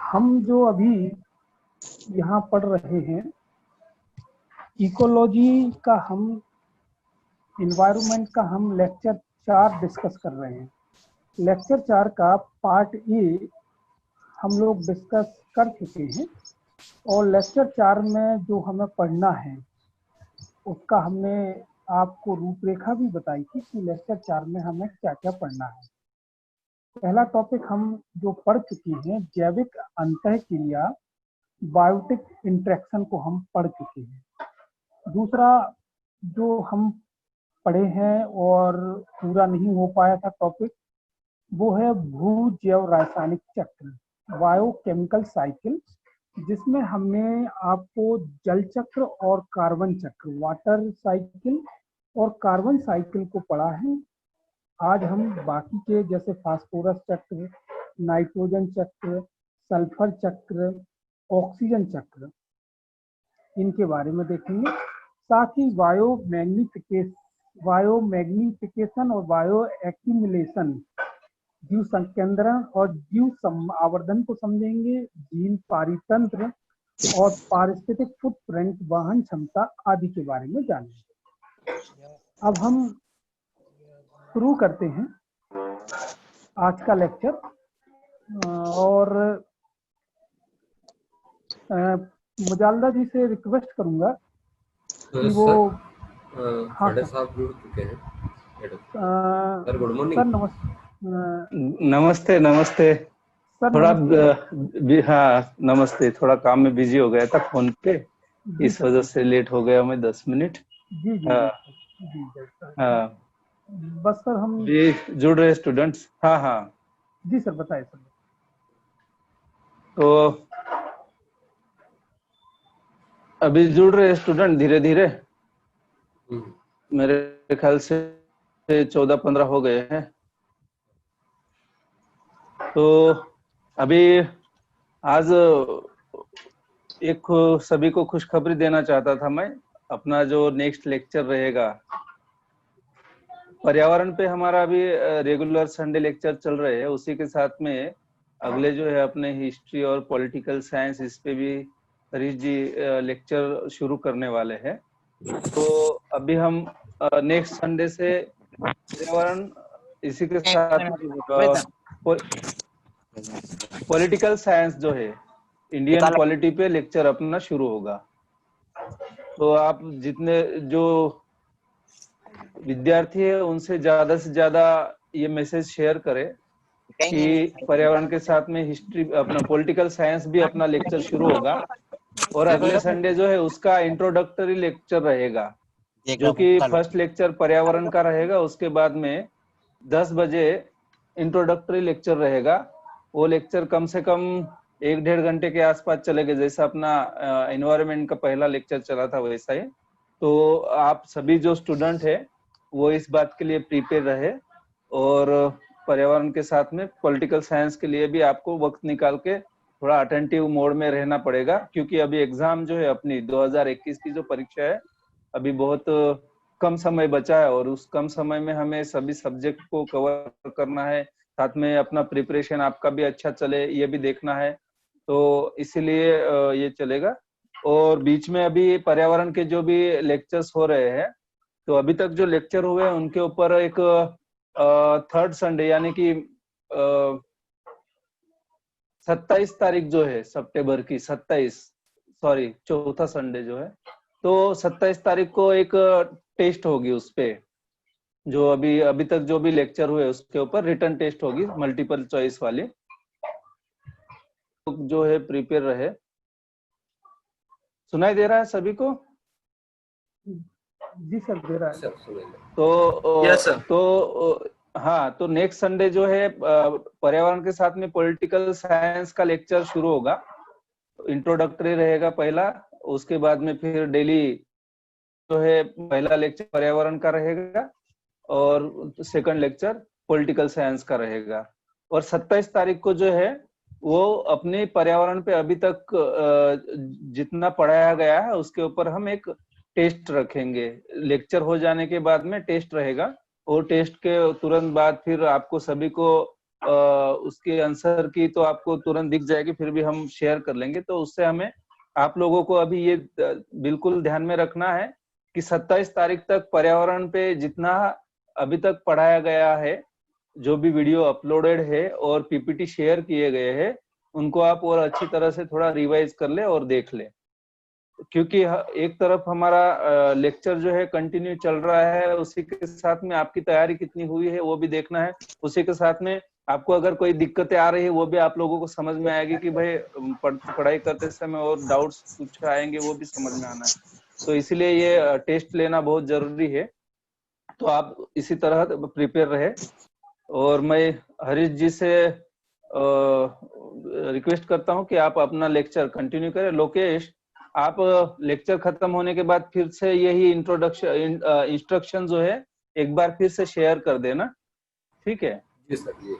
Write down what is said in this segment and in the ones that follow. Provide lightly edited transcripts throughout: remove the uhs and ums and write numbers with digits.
हम जो अभी यहाँ पढ़ रहे हैं, इकोलॉजी का हम इन्वायरमेंट का हम लेक्चर 4 डिस्कस कर रहे हैं। लेक्चर 4 का पार्ट ए हम लोग डिस्कस कर चुके हैं और लेक्चर 4 में जो हमें पढ़ना है उसका हमने आपको रूपरेखा भी बताई थी कि लेक्चर 4 में हमें क्या क्या पढ़ना है। पहला टॉपिक हम जो पढ़ चुके हैं, जैविक अंतःक्रिया, बायोटिक इंटरेक्शन को हम पढ़ चुके हैं। दूसरा जो हम पढ़े हैं और पूरा नहीं हो पाया था टॉपिक, वो है भू जैव रासायनिक चक्र, बायोकेमिकल साइकिल, जिसमें हमने आपको जल चक्र और कार्बन चक्र, वाटर साइकिल और कार्बन साइकिल को पढ़ा है। आज हम बाकी के जैसे फास्फोरस चक्र, नाइट्रोजन चक्र, सल्फर चक्र, ऑक्सीजन चक्र, इनके बारे में देखेंगे। साथ ही बायोमैग्निफिकेशन और बायो एक्यूमुलेशन, जीव संकेंद्रण और जीव आवर्धन को समझेंगे, जीन पारितंत्र और पारिस्थितिक फुटप्रिंट, वहन क्षमता आदि के बारे में जानेंगे। अब हम शुरू करते हैं आज का लेक्चर। और मुजालदा जी से रिक्वेस्ट करूंगा कि वो खड़े साहब जुड़ चुके हैं। Sir good morning. नमस्ते नमस्ते। थोड़ा हाँ नमस्ते, थोड़ा काम में बिजी हो गया था फोन पे, इस वजह से लेट हो गया मैं 10 मिनट। जी जी हाँ बस सर हम भी जुड़ रहे स्टूडेंट्स। हाँ हाँ जी सर, बताइए सर। तो अभी जुड़ रहे स्टूडेंट धीरे धीरे, मेरे ख्याल से 14-15 हो गए हैं। तो अभी आज एक सभी को खुशखबरी देना चाहता था मैं। अपना जो नेक्स्ट लेक्चर रहेगा पर्यावरण पे, हमारा अभी रेगुलर संडे लेक्चर चल रहे हैं, उसी के साथ में अगले जो है अपने हिस्ट्री और पॉलिटिकल साइंस, इस पे भी हरीश जी लेक्चर शुरू करने वाले हैं। तो अभी हम नेक्स्ट संडे से पर्यावरण, इसी के साथ पॉलिटिकल साइंस जो है, इंडियन पॉलिटी पे लेक्चर अपना शुरू होगा। तो आप जितने जो विद्यार्थी है उनसे ज्यादा से ज्यादा ये मैसेज शेयर करें कि पर्यावरण के साथ में हिस्ट्री, अपना पॉलिटिकल साइंस भी अपना लेक्चर शुरू होगा। और अगले संडे जो है उसका इंट्रोडक्टरी लेक्चर रहेगा, जो कि फर्स्ट लेक्चर पर्यावरण का रहेगा। उसके बाद में 10 बजे इंट्रोडक्टरी लेक्चर रहेगा। वो लेक्चर कम से कम 1-1.5 घंटे के आसपास चलेगा, जैसा अपना एनवायरनमेंट का पहला लेक्चर चला था वैसा ही। तो आप सभी जो स्टूडेंट है वो इस बात के लिए प्रिपेयर रहे, और पर्यावरण के साथ में पॉलिटिकल साइंस के लिए भी आपको वक्त निकाल के थोड़ा अटेंटिव मोड में रहना पड़ेगा, क्योंकि अभी एग्जाम जो है अपनी 2021 की जो परीक्षा है, अभी बहुत कम समय बचा है और उस कम समय में हमें सभी सब्जेक्ट को कवर करना है। साथ में अपना प्रिपरेशन आपका भी अच्छा चले, ये भी देखना है। तो इसीलिए ये चलेगा। और बीच में अभी पर्यावरण के जो भी लेक्चर्स हो रहे हैं, तो अभी तक जो लेक्चर हुए हैं उनके ऊपर एक थर्ड संडे यानी कि 27 तारीख जो है सितंबर की, 4था संडे जो है, तो 27 तारीख को एक टेस्ट होगी। उस पे जो अभी तक जो भी लेक्चर हुए उसके ऊपर रिटर्न टेस्ट होगी, मल्टीपल चॉइस वाली। तो जो है प्रिपेयर रहे। सुनाई दे रहा है सभी को? जी सर, दे रहा है। तो हाँ, तो नेक्स्ट संडे जो है पर्यावरण के साथ में पॉलिटिकल साइंस का लेक्चर शुरू होगा। इंट्रोडक्टरी रहेगा पहला, उसके बाद में फिर डेली जो है पहला लेक्चर पर्यावरण का रहेगा और सेकंड लेक्चर पॉलिटिकल साइंस का रहेगा। और 27 तारीख को जो है वो अपने पर्यावरण पे अभी तक जितना पढ़ाया गया है उसके ऊपर हम एक टेस्ट रखेंगे। लेक्चर हो जाने के बाद में टेस्ट रहेगा, और टेस्ट के तुरंत बाद फिर आपको सभी को उसके आंसर की तो आपको तुरंत दिख जाएगी, फिर भी हम शेयर कर लेंगे। तो उससे हमें आप लोगों को अभी ये बिल्कुल ध्यान में रखना है कि 27 तारीख तक पर्यावरण पे जितना अभी तक पढ़ाया गया है, जो भी वीडियो अपलोडेड है और पीपीटी शेयर किए गए हैं, उनको आप और अच्छी तरह से थोड़ा रिवाइज कर ले और देख ले, क्योंकि एक तरफ हमारा लेक्चर जो है कंटिन्यू चल रहा है, उसी के साथ में आपकी तैयारी कितनी हुई है वो भी देखना है। उसी के साथ में आपको अगर कोई दिक्कतें आ रही है वो भी आप लोगों को समझ में आएगी कि भाई पढ़ाई करते समय और डाउट्स कुछ आएंगे वो भी समझ में आना है। तो इसीलिए ये टेस्ट लेना बहुत जरूरी है। तो आप इसी तरह प्रिपेयर रहे। और मैं हरीश जी से रिक्वेस्ट करता हूं कि आप अपना लेक्चर कंटिन्यू करें। लोकेश, आप लेक्चर खत्म होने के बाद फिर से यही इंस्ट्रक्शन जो है एक बार फिर से शेयर कर देना, ठीक है? जी सर, जी।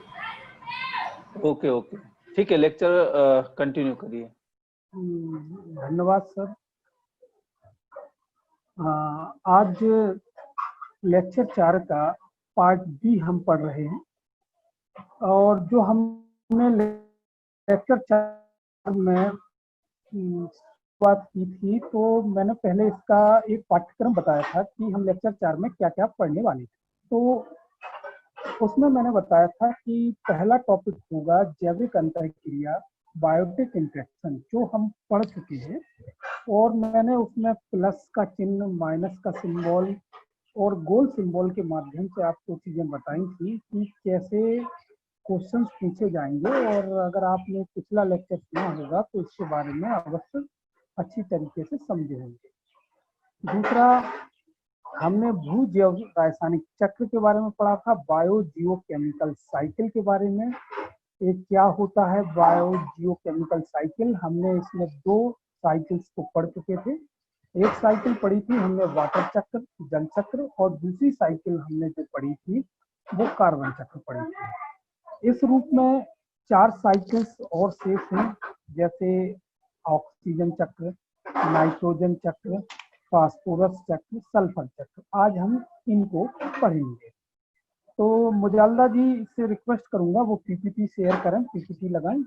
ओके ओके, ठीक है, लेक्चर कंटिन्यू करिए। धन्यवाद सर। आज लेक्चर 4 का पार्ट बी हम पढ़ रहे हैं, और जो हमने लेक्चर 4 में बात की थी, तो मैंने पहले इसका एक पाठ्यक्रम बताया था कि हम लेक्चर 4 में क्या क्या पढ़ने वाले थे। तो उसमें मैंने बताया था कि पहला टॉपिक होगा जैविक अंतःक्रिया, बायोटिक इंटरेक्शन, जो हम पढ़ चुके हैं। और मैंने उसमें प्लस का चिन्ह, माइनस का सिंबल और गोल सिंबल के माध्यम से आपको चीजें बताई थी कि कैसे क्वेश्चंस पूछे जाएंगे। और अगर आपने पिछला लेक्चर सुना होगा तो इसके बारे में अवश्य अच्छी तरीके से समझे होंगे। दूसरा, हमने भू जैव रासायनिक चक्र के बारे में पढ़ा था, बायो जियो केमिकल साइकिल के बारे में। एक क्या होता है बायो जियो केमिकल साइकिल, हमने इसमें 2 साइकिल्स को पढ़ चुके थे। एक साइकिल पढ़ी थी हमने वाटर चक्र, जल चक्र, और दूसरी साइकिल हमने जो पढ़ी थी वो कार्बन चक्र पढ़ी थी। इस रूप में 4 साइकिल्स और शेष हैं, जैसे ऑक्सीजन चक्र, नाइट्रोजन चक्र, फास्फोरस चक्र, सल्फर चक्र। आज हम इनको पढ़ेंगे। तो मुजालदा जी से रिक्वेस्ट करूंगा वो पीपीटी शेयर करें, पीपीटी लगाएं।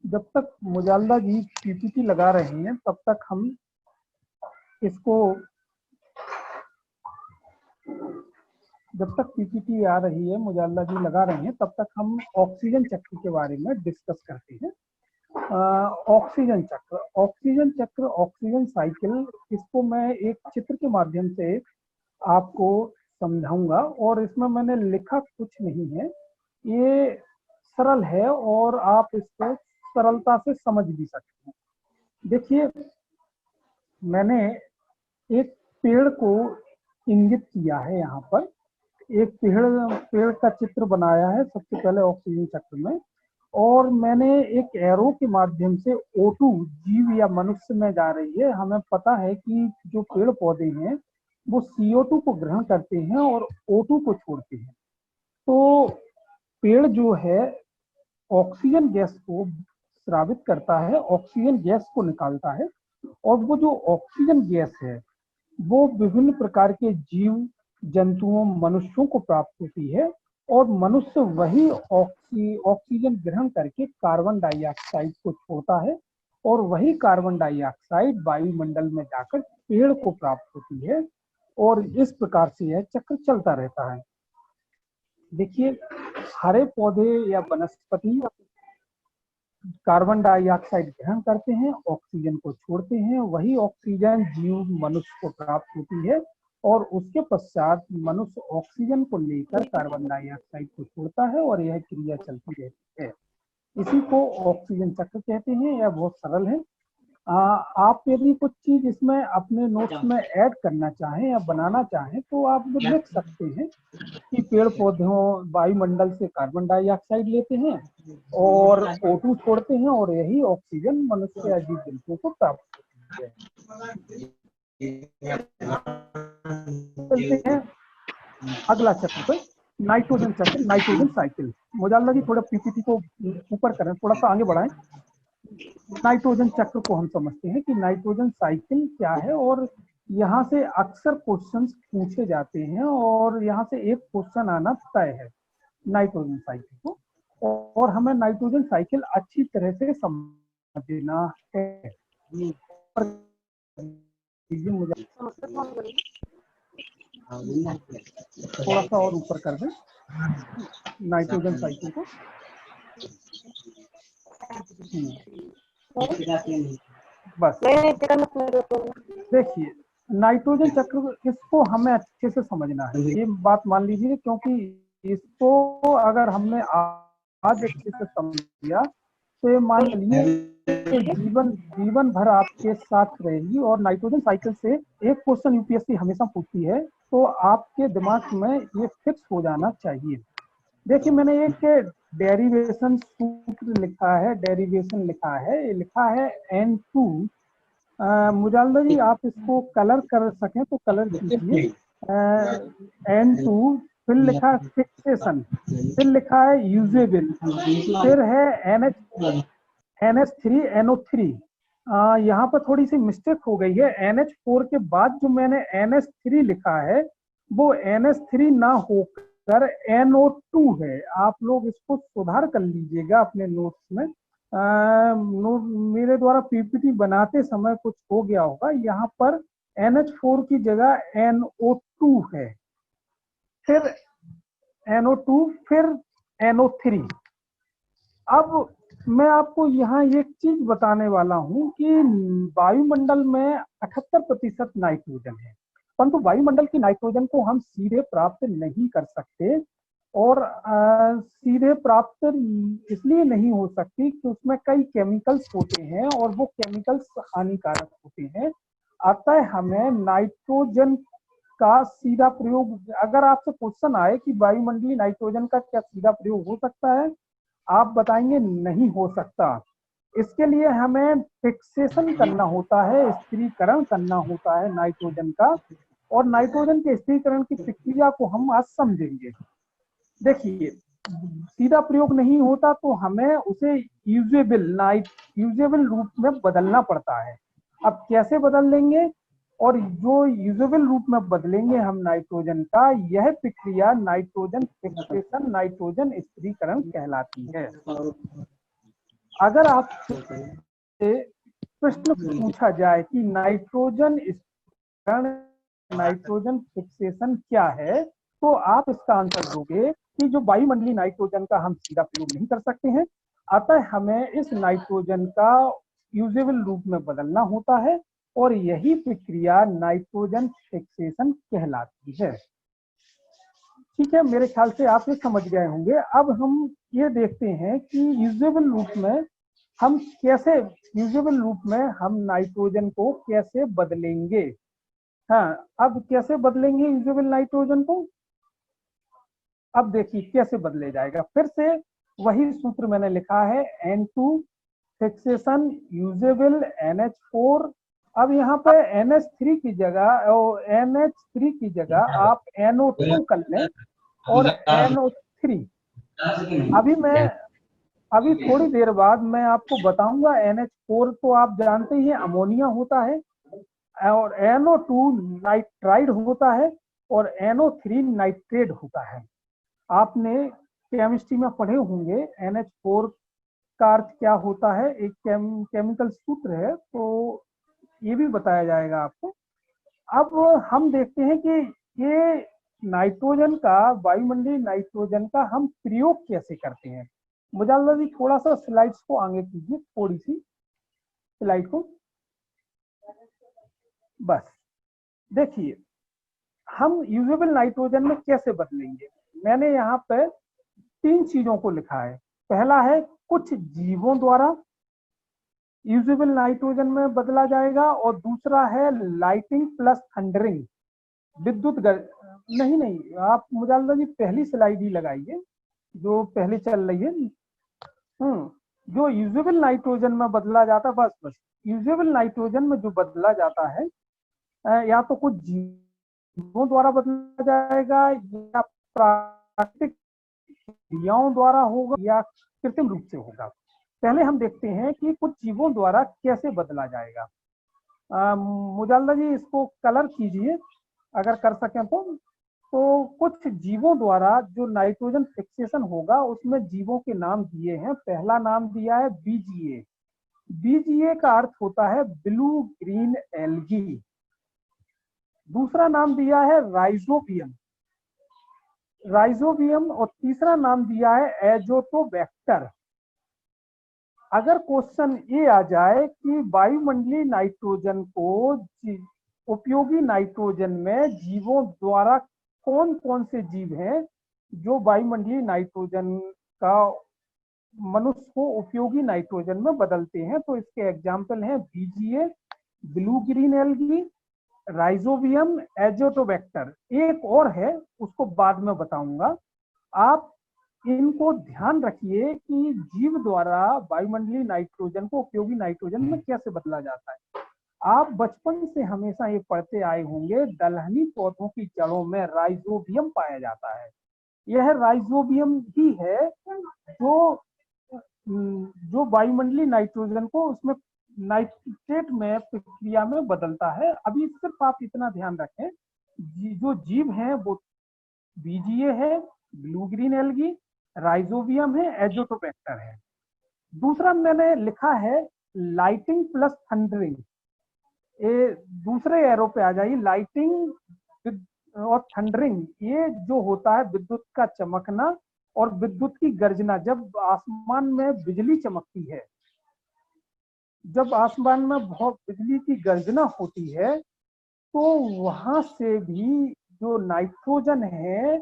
जब तक मुजालदा जी पीपीटी लगा रहे हैं तब तक हम इसको, जब तक पीपीटी आ रही है, मुजालदा जी लगा रहे हैं, तब तक हम ऑक्सीजन चक्र के बारे में डिस्कस करते हैं। ऑक्सीजन चक्र, ऑक्सीजन चक्र, ऑक्सीजन साइकिल, इसको मैं एक चित्र के माध्यम से आपको समझाऊंगा। और इसमें मैंने लिखा कुछ नहीं है, ये सरल है और आप इसको सरलता से समझ भी सकते हैं। देखिए, मैंने एक पेड़ को इंगित किया है, यहाँ पर एक पेड़ का चित्र बनाया है सबसे पहले ऑक्सीजन चक्र में। और मैंने एक एरो के माध्यम से O2 जीव या मनुष्य में जा रही है। हमें पता है कि जो पेड़ पौधे हैं वो CO2 को ग्रहण करते हैं और O2 को छोड़ते हैं। तो पेड़ जो है ऑक्सीजन गैस को स्रावित करता है, ऑक्सीजन गैस को निकालता है। और वो जो ऑक्सीजन गैस है वो विभिन्न प्रकार के जीव जंतुओं, मनुष्यों को प्राप्त होती है। और मनुष्य वही ऑक्सीजन ग्रहण करके कार्बन डाइऑक्साइड को छोड़ता है, और वही कार्बन डाइऑक्साइड वायुमंडल में जाकर पेड़ को प्राप्त होती है। और इस प्रकार से यह चक्र चलता रहता है। देखिए, हरे पौधे या वनस्पति कार्बन डाइऑक्साइड ग्रहण करते हैं, ऑक्सीजन को छोड़ते हैं, वही ऑक्सीजन जीव मनुष्य को प्राप्त होती है। और उसके पश्चात मनुष्य ऑक्सीजन को लेकर कार्बन डाइऑक्साइड को छोड़ता है और यह क्रिया चलती रहती है। इसी को ऑक्सीजन चक्र कहते हैं। यह बहुत सरल है। आप यदि कुछ चीज इसमें अपने नोट्स में ऐड करना चाहें या बनाना चाहें तो आप लिख सकते हैं कि पेड़ पौधों वायुमंडल से कार्बन डाइऑक्साइड लेते हैं और O2 छोड़ते हैं, और यही ऑक्सीजन मनुष्य या जीव जंतुओं को प्राप्त होती है। चलते हैं अगला चक्र पे नाइट्रोजन चक्र, नाइट्रोजन साइकिल। मुजाल्ला जी थोड़ा पीपीटी को ऊपर करें, थोड़ा सा आगे बढ़ाएं। नाइट्रोजन चक्र को हम समझते हैं कि नाइट्रोजन साइकिल क्या है, और यहाँ से अक्सर क्वेश्चंस पूछे जाते हैं और यहाँ से एक क्वेश्चन आना तय है नाइट्रोजन साइकिल को, और हमें नाइट्रोजन साइकिल अच्छी तरह से समझना है। मुझे थोड़ा सा और ऊपर कर दें नाइट्रोजन साइकिल को। बस देखिए नाइट्रोजन चक्र, इसको हमें अच्छे से समझना है, ये बात मान लीजिए, क्योंकि इसको अगर हमने आज अच्छे से समझ लिया तो ये मान लीजिए जीवन भर आपके साथ रहेगी। और नाइट्रोजन साइकिल से एक क्वेश्चन यूपीएससी हमेशा पूछती है, तो आपके दिमाग में ये फिक्स हो जाना चाहिए। देखिए मैंने एक डेरिवेशन सूत्र लिखा है, डेरिवेशन लिखा है, ये लिखा है N2। मुजाल्दा जी आप इसको कलर कर सकें तो कलर कीजिए। N2, फिर लिखा है फिक्सेशन, फिर लिखा है यूजेबल, फिर है NH3NO3। यहाँ पर थोड़ी सी मिस्टेक हो गई है, NH4 के बाद जो मैंने NH3 लिखा है वो NH3 ना होकर NO2 है। आप लोग इसको सुधार कर लीजिएगा अपने नोट्स में। मेरे द्वारा पीपीटी बनाते समय कुछ हो गया होगा, यहाँ पर NH4 की जगह NO2 है, फिर NO2, फिर NO3। अब मैं आपको यहाँ एक चीज बताने वाला हूँ कि वायुमंडल में 78% नाइट्रोजन है, परंतु वायुमंडल की नाइट्रोजन को हम सीधे प्राप्त नहीं कर सकते। और सीधे प्राप्त इसलिए नहीं हो सकती कि उसमें कई केमिकल्स होते हैं और वो केमिकल्स हानिकारक होते हैं। अतः हमें नाइट्रोजन का सीधा प्रयोग, अगर आपसे क्वेश्चन आए कि वायुमंडलीय नाइट्रोजन का क्या सीधा प्रयोग हो सकता है, आप बताएंगे नहीं हो सकता। इसके लिए हमें फिक्सेशन करना होता है, स्थिरीकरण करना होता है नाइट्रोजन का, और नाइट्रोजन के स्थिरीकरण की प्रक्रिया को हम आज समझेंगे। देखिए सीधा प्रयोग नहीं होता तो हमें उसे यूजेबल रूप में बदलना पड़ता है। अब कैसे बदल लेंगे, और जो यूजेबल रूप में बदलेंगे हम नाइट्रोजन का, यह प्रक्रिया नाइट्रोजन फिक्सेशन, नाइट्रोजन स्थिरीकरण कहलाती है। अगर आपसे प्रश्न पूछा जाए कि नाइट्रोजन स्थिरीकरण, नाइट्रोजन फिक्सेशन क्या है, तो आप इसका आंसर दोगे कि जो वायुमंडलीय नाइट्रोजन का हम सीधा प्रयोग नहीं कर सकते हैं, अतः हमें इस नाइट्रोजन का यूजेबल रूप में बदलना होता है, और यही प्रक्रिया नाइट्रोजन फिक्सेशन कहलाती है। ठीक है, मेरे ख्याल से आप ये समझ गए होंगे। अब हम ये देखते हैं कि यूजेबल रूप में हम कैसे, यूजेबल रूप में हम नाइट्रोजन को कैसे बदलेंगे। हाँ, अब कैसे बदलेंगे यूजेबल नाइट्रोजन को, अब देखिए कैसे बदले जाएगा। फिर से वही सूत्र मैंने लिखा है N2 फिक्सेशन यूजेबल NH4। अब यहाँ पे NH3 की जगह आप NO2 कर लें और NO3। अभी थोड़ी देर बाद मैं आपको बताऊंगा NH4 तो आप जानते ही अमोनिया होता है, और NO2 नाइट्राइड होता है, और NO3 नाइट्रेट होता है। आपने केमिस्ट्री में पढ़े होंगे NH4 का अर्थ क्या होता है, एक केमिकल सूत्र है, तो ये भी बताया जाएगा आपको। अब हम देखते हैं कि ये नाइट्रोजन का, वायुमंडलीय नाइट्रोजन का हम प्रयोग कैसे करते हैं। मुजाल्ला जी थोड़ा सा स्लाइड्स को आगे कीजिए, थोड़ी सी स्लाइड को, बस देखिए हम यूजेबल नाइट्रोजन में कैसे बदलेंगे। मैंने यहाँ पे 3 चीजों को लिखा है। पहला है कुछ जीवों द्वारा यूजेबल नाइट्रोजन में बदला जाएगा, और दूसरा है लाइटिंग प्लस थंडरिंग, विद्युत नहीं आप मुजाल्ला जी पहली स्लाइड ही लगाइए जो पहले चल रही है। जो यूजेबल नाइट्रोजन में बदला जाता है, बस यूजेबल नाइट्रोजन में जो बदला जाता है, या तो कुछ जीवों द्वारा बदला जाएगा या प्राकृतिक क्रियाओं द्वारा होगा या कृत्रिम रूप से होगा। पहले हम देखते हैं कि कुछ जीवों द्वारा कैसे बदला जाएगा। मुजालदा जी इसको कलर कीजिए अगर कर सकें तो कुछ जीवों द्वारा जो नाइट्रोजन फिक्सेशन होगा उसमें जीवों के नाम दिए हैं। पहला नाम दिया है बीजीए। बीजीए का अर्थ होता है ब्लू ग्रीन एल्गी। दूसरा नाम दिया है राइजोबियम और तीसरा नाम दिया है एजोटोबैक्टर। अगर क्वेश्चन ये आ जाए कि वायुमंडलीय नाइट्रोजन को उपयोगी नाइट्रोजन में जीवों द्वारा कौन कौन से जीव हैं जो वायुमंडलीय नाइट्रोजन का मनुष्य को उपयोगी नाइट्रोजन में बदलते हैं, तो इसके एग्जाम्पल हैं BGA, blue green algae, rhizobium, azotobacter. एक और है उसको बाद में बताऊंगा। आप इनको ध्यान रखिए कि जीव द्वारा वायुमंडलीय नाइट्रोजन को उपयोगी नाइट्रोजन में कैसे बदला जाता है। आप बचपन से हमेशा ये पढ़ते आए होंगे, दलहनी पौधों की जड़ों में राइजोबियम पाया जाता है। यह राइजोबियम ही है जो वायुमंडलीय नाइट्रोजन को उसमें नाइट्रेट में प्रक्रिया में बदलता है। अभी सिर्फ आप इतना ध्यान रखें, जो जीव हैं वो बीजीए है, ब्लू ग्रीन एल्गी, राइजोबियम है, एजोटोबैक्टर है। दूसरा मैंने लिखा है लाइटिंग प्लस थंडरिंग। ये दूसरे एरो पे आ जाइए। लाइटिंग और थंडरिंग ये जो होता है विद्युत का चमकना और विद्युत की गर्जना। जब आसमान में बिजली चमकती है, जब आसमान में बहुत बिजली की गर्जना होती है तो वहां से भी जो नाइट्रोजन है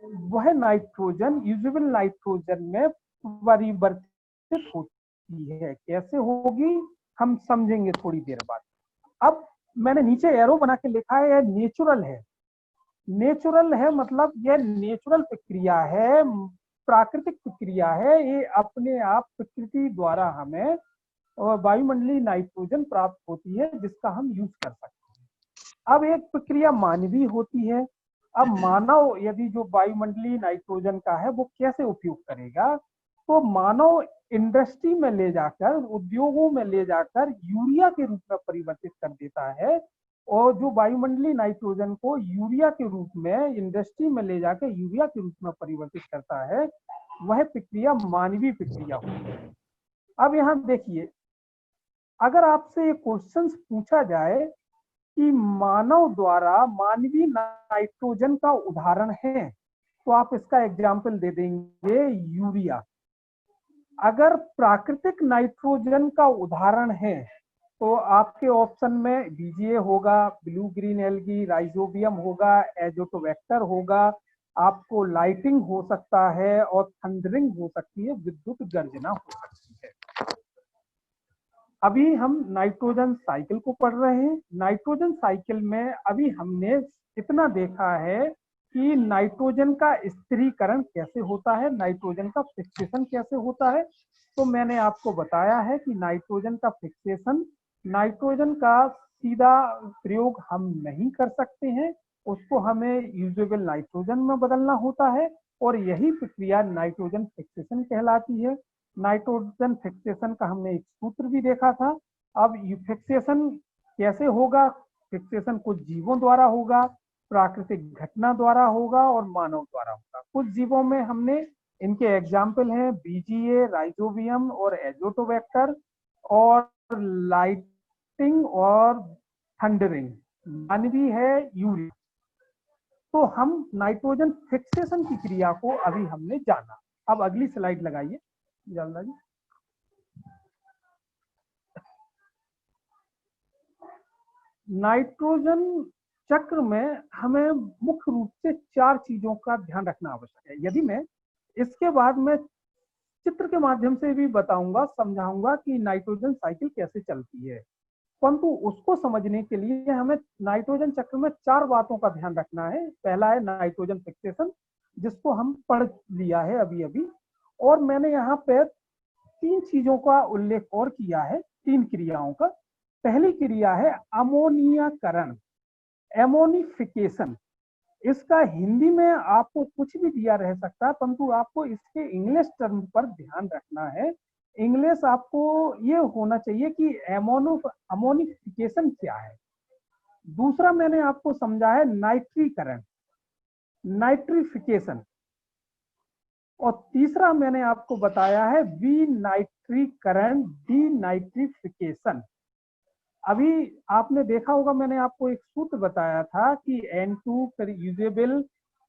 वह नाइट्रोजन यूजेबल नाइट्रोजन में परिवर्तित होती है। कैसे होगी हम समझेंगे थोड़ी देर बाद। अब मैंने नीचे एरो बना के लिखा है नेचुरल है। नेचुरल है मतलब यह नेचुरल प्रक्रिया है, प्राकृतिक प्रक्रिया है। ये अपने आप प्रकृति द्वारा हमें वायुमंडलीय नाइट्रोजन प्राप्त होती है जिसका हम यूज कर सकते हैं। अब एक प्रक्रिया मानवीय होती है। अब मानव यदि जो वायुमंडलीय नाइट्रोजन का है वो कैसे उपयोग करेगा, तो मानव इंडस्ट्री में ले जाकर, उद्योगों में ले जाकर यूरिया के रूप में परिवर्तित कर देता है। और जो वायुमंडलीय नाइट्रोजन को यूरिया के रूप में इंडस्ट्री में ले जाकर यूरिया के रूप में परिवर्तित करता है, वह प्रक्रिया मानवीय प्रक्रिया होती है। अब यहाँ देखिए, अगर आपसे क्वेश्चन पूछा जाए कि मानव द्वारा मानवीय नाइट्रोजन का उदाहरण है, तो आप इसका एग्जाम्पल दे देंगे यूरिया। अगर प्राकृतिक नाइट्रोजन का उदाहरण है तो आपके ऑप्शन में बीजीए होगा, ब्लू ग्रीन एल्गी, राइजोबियम होगा, एजोटोबैक्टर होगा। आपको लाइटिंग हो सकता है और थंडरिंग हो सकती है, विद्युत गर्जना हो सकती है। अभी हम नाइट्रोजन साइकिल को पढ़ रहे हैं। नाइट्रोजन साइकिल में अभी हमने इतना देखा है कि नाइट्रोजन का स्थिरीकरण कैसे होता है, नाइट्रोजन का फिक्सेशन कैसे होता है। तो मैंने आपको बताया है कि नाइट्रोजन का फिक्सेशन, नाइट्रोजन का सीधा प्रयोग हम नहीं कर सकते हैं, उसको हमें यूजेबल नाइट्रोजन में बदलना होता है और यही प्रक्रिया नाइट्रोजन फिक्सेशन कहलाती है। नाइट्रोजन फिक्सेशन का हमने एक सूत्र भी देखा था। अब फिक्सेशन कैसे होगा? फिक्सेशन कुछ जीवों द्वारा होगा, प्राकृतिक घटना द्वारा होगा और मानव द्वारा होगा। कुछ जीवों में हमने इनके एग्जाम्पल हैं बीजीए, राइजोबियम और एजोटोबैक्टर। और लाइटिंग और थंडरिंग मानवीय है यूरिया। तो हम नाइट्रोजन फिक्सेशन की क्रिया को अभी हमने जाना। अब अगली स्लाइड लगाइए जल्दा जी। नाइट्रोजन चक्र में हमें मुख्य रूप से 4 चीजों का ध्यान रखना आवश्यक है। यदि मैं इसके बाद में चित्र के माध्यम से भी बताऊंगा, समझाऊंगा कि नाइट्रोजन साइकिल कैसे चलती है, परंतु उसको समझने के लिए हमें नाइट्रोजन चक्र में 4 बातों का ध्यान रखना है। पहला है नाइट्रोजन फिक्सेशन, जिसको हम पढ़ लिया है अभी अभी। और मैंने यहाँ पे 3 चीजों का उल्लेख और किया है, 3 क्रियाओं का। पहली क्रिया है अमोनियाकरण, एमोनिफिकेशन, इसका हिंदी में आपको कुछ भी दिया रह सकता है, परंतु आपको इसके इंग्लिश टर्म पर ध्यान रखना है। इंग्लिश आपको ये होना चाहिए कि एमोनिफिकेशन क्या है। दूसरा मैंने आपको समझा है नाइट्रीकरण, नाइट्रिफिकेशन, और तीसरा मैंने आपको बताया है विनाइट्रीकरण, डीनाइट्रिफिकेशन। अभी आपने देखा होगा मैंने आपको एक सूत्र बताया था कि N2 फिर यूजेबल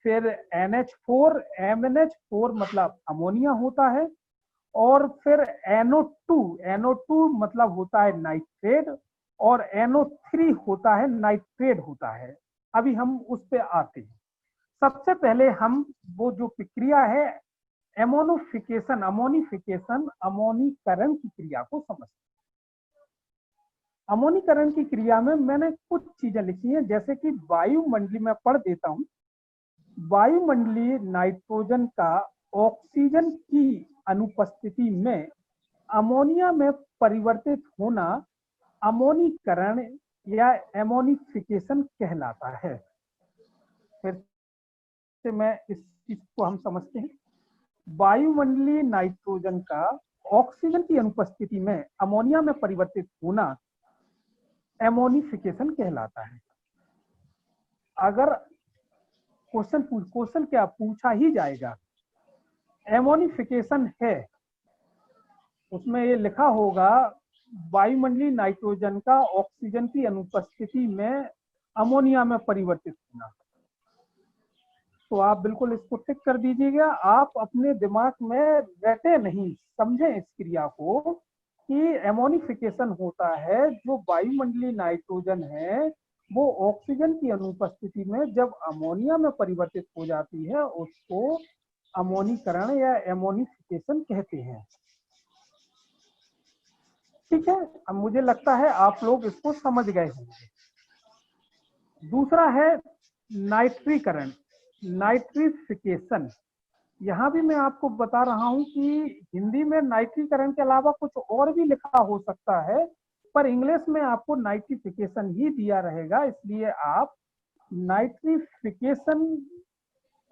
फिर NH4, MNH4 मतलब अमोनिया होता है, और फिर NO2 मतलब होता है नाइट्रेट, और NO3 होता है नाइट्रेट होता है। अभी हम उस पे आते हैं। सबसे पहले हम वो जो प्रक्रिया है एमोनिफिकेशन, अमोनीकरण की क्रिया को समझते हैं। अमोनीकरण की क्रिया में मैंने कुछ चीजें लिखी हैं, जैसे कि वायुमंडलीय, में पढ़ देता हूं। वायुमंडलीय नाइट्रोजन का ऑक्सीजन की अनुपस्थिति में अमोनिया में परिवर्तित होना अमोनीकरण या एमोनिफिकेशन कहलाता है। फिर से मैं इस चीज को हम समझते हैं। वायुमंडलीय नाइट्रोजन का ऑक्सीजन की अनुपस्थिति में अमोनिया में परिवर्तित होना एमोनिफिकेशन कहलाता है। अगर क्वेश्चन क्या पूछा ही जाएगा, एमोनिफिकेशन है, उसमें ये लिखा होगा वायुमंडलीय नाइट्रोजन का ऑक्सीजन की अनुपस्थिति में अमोनिया में परिवर्तित होना, तो आप बिल्कुल इसको टिक कर दीजिएगा। आप अपने दिमाग में रटे नहीं, समझें इस क्रिया को कि एमोनिफिकेशन होता है जो वायुमंडलीय नाइट्रोजन है वो ऑक्सीजन की अनुपस्थिति में जब अमोनिया में परिवर्तित हो जाती है उसको अमोनीकरण या एमोनिफिकेशन कहते हैं। ठीक है, अब मुझे लगता है आप लोग इसको समझ गए होंगे। दूसरा है नाइट्रीकरण, नाइट्रिफिकेशन। यहाँ भी मैं आपको बता रहा हूं कि हिंदी में नाइट्रीकरण के अलावा कुछ और भी लिखा हो सकता है, पर इंग्लिश में आपको नाइट्रिफिकेशन ही दिया रहेगा, इसलिए आप नाइट्रिफिकेशन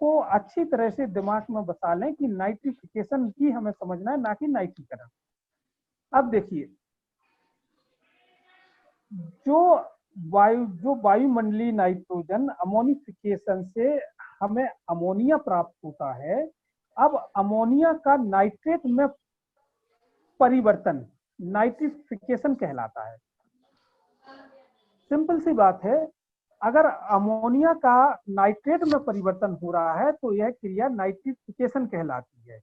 को अच्छी तरह से दिमाग में बसा लें कि नाइट्रिफिकेशन ही हमें समझना है, ना कि नाइट्रीकरण। अब देखिए, जो वायुमंडलीय नाइट्रोजन अमोनिफिकेशन से हमें अमोनिया प्राप्त होता है, अब अमोनिया का नाइट्रेट में परिवर्तन नाइट्रिफिकेशन कहलाता है। सिंपल सी बात है, अगर अमोनिया का नाइट्रेट में परिवर्तन हो रहा है तो यह क्रिया नाइट्रिफिकेशन कहलाती है।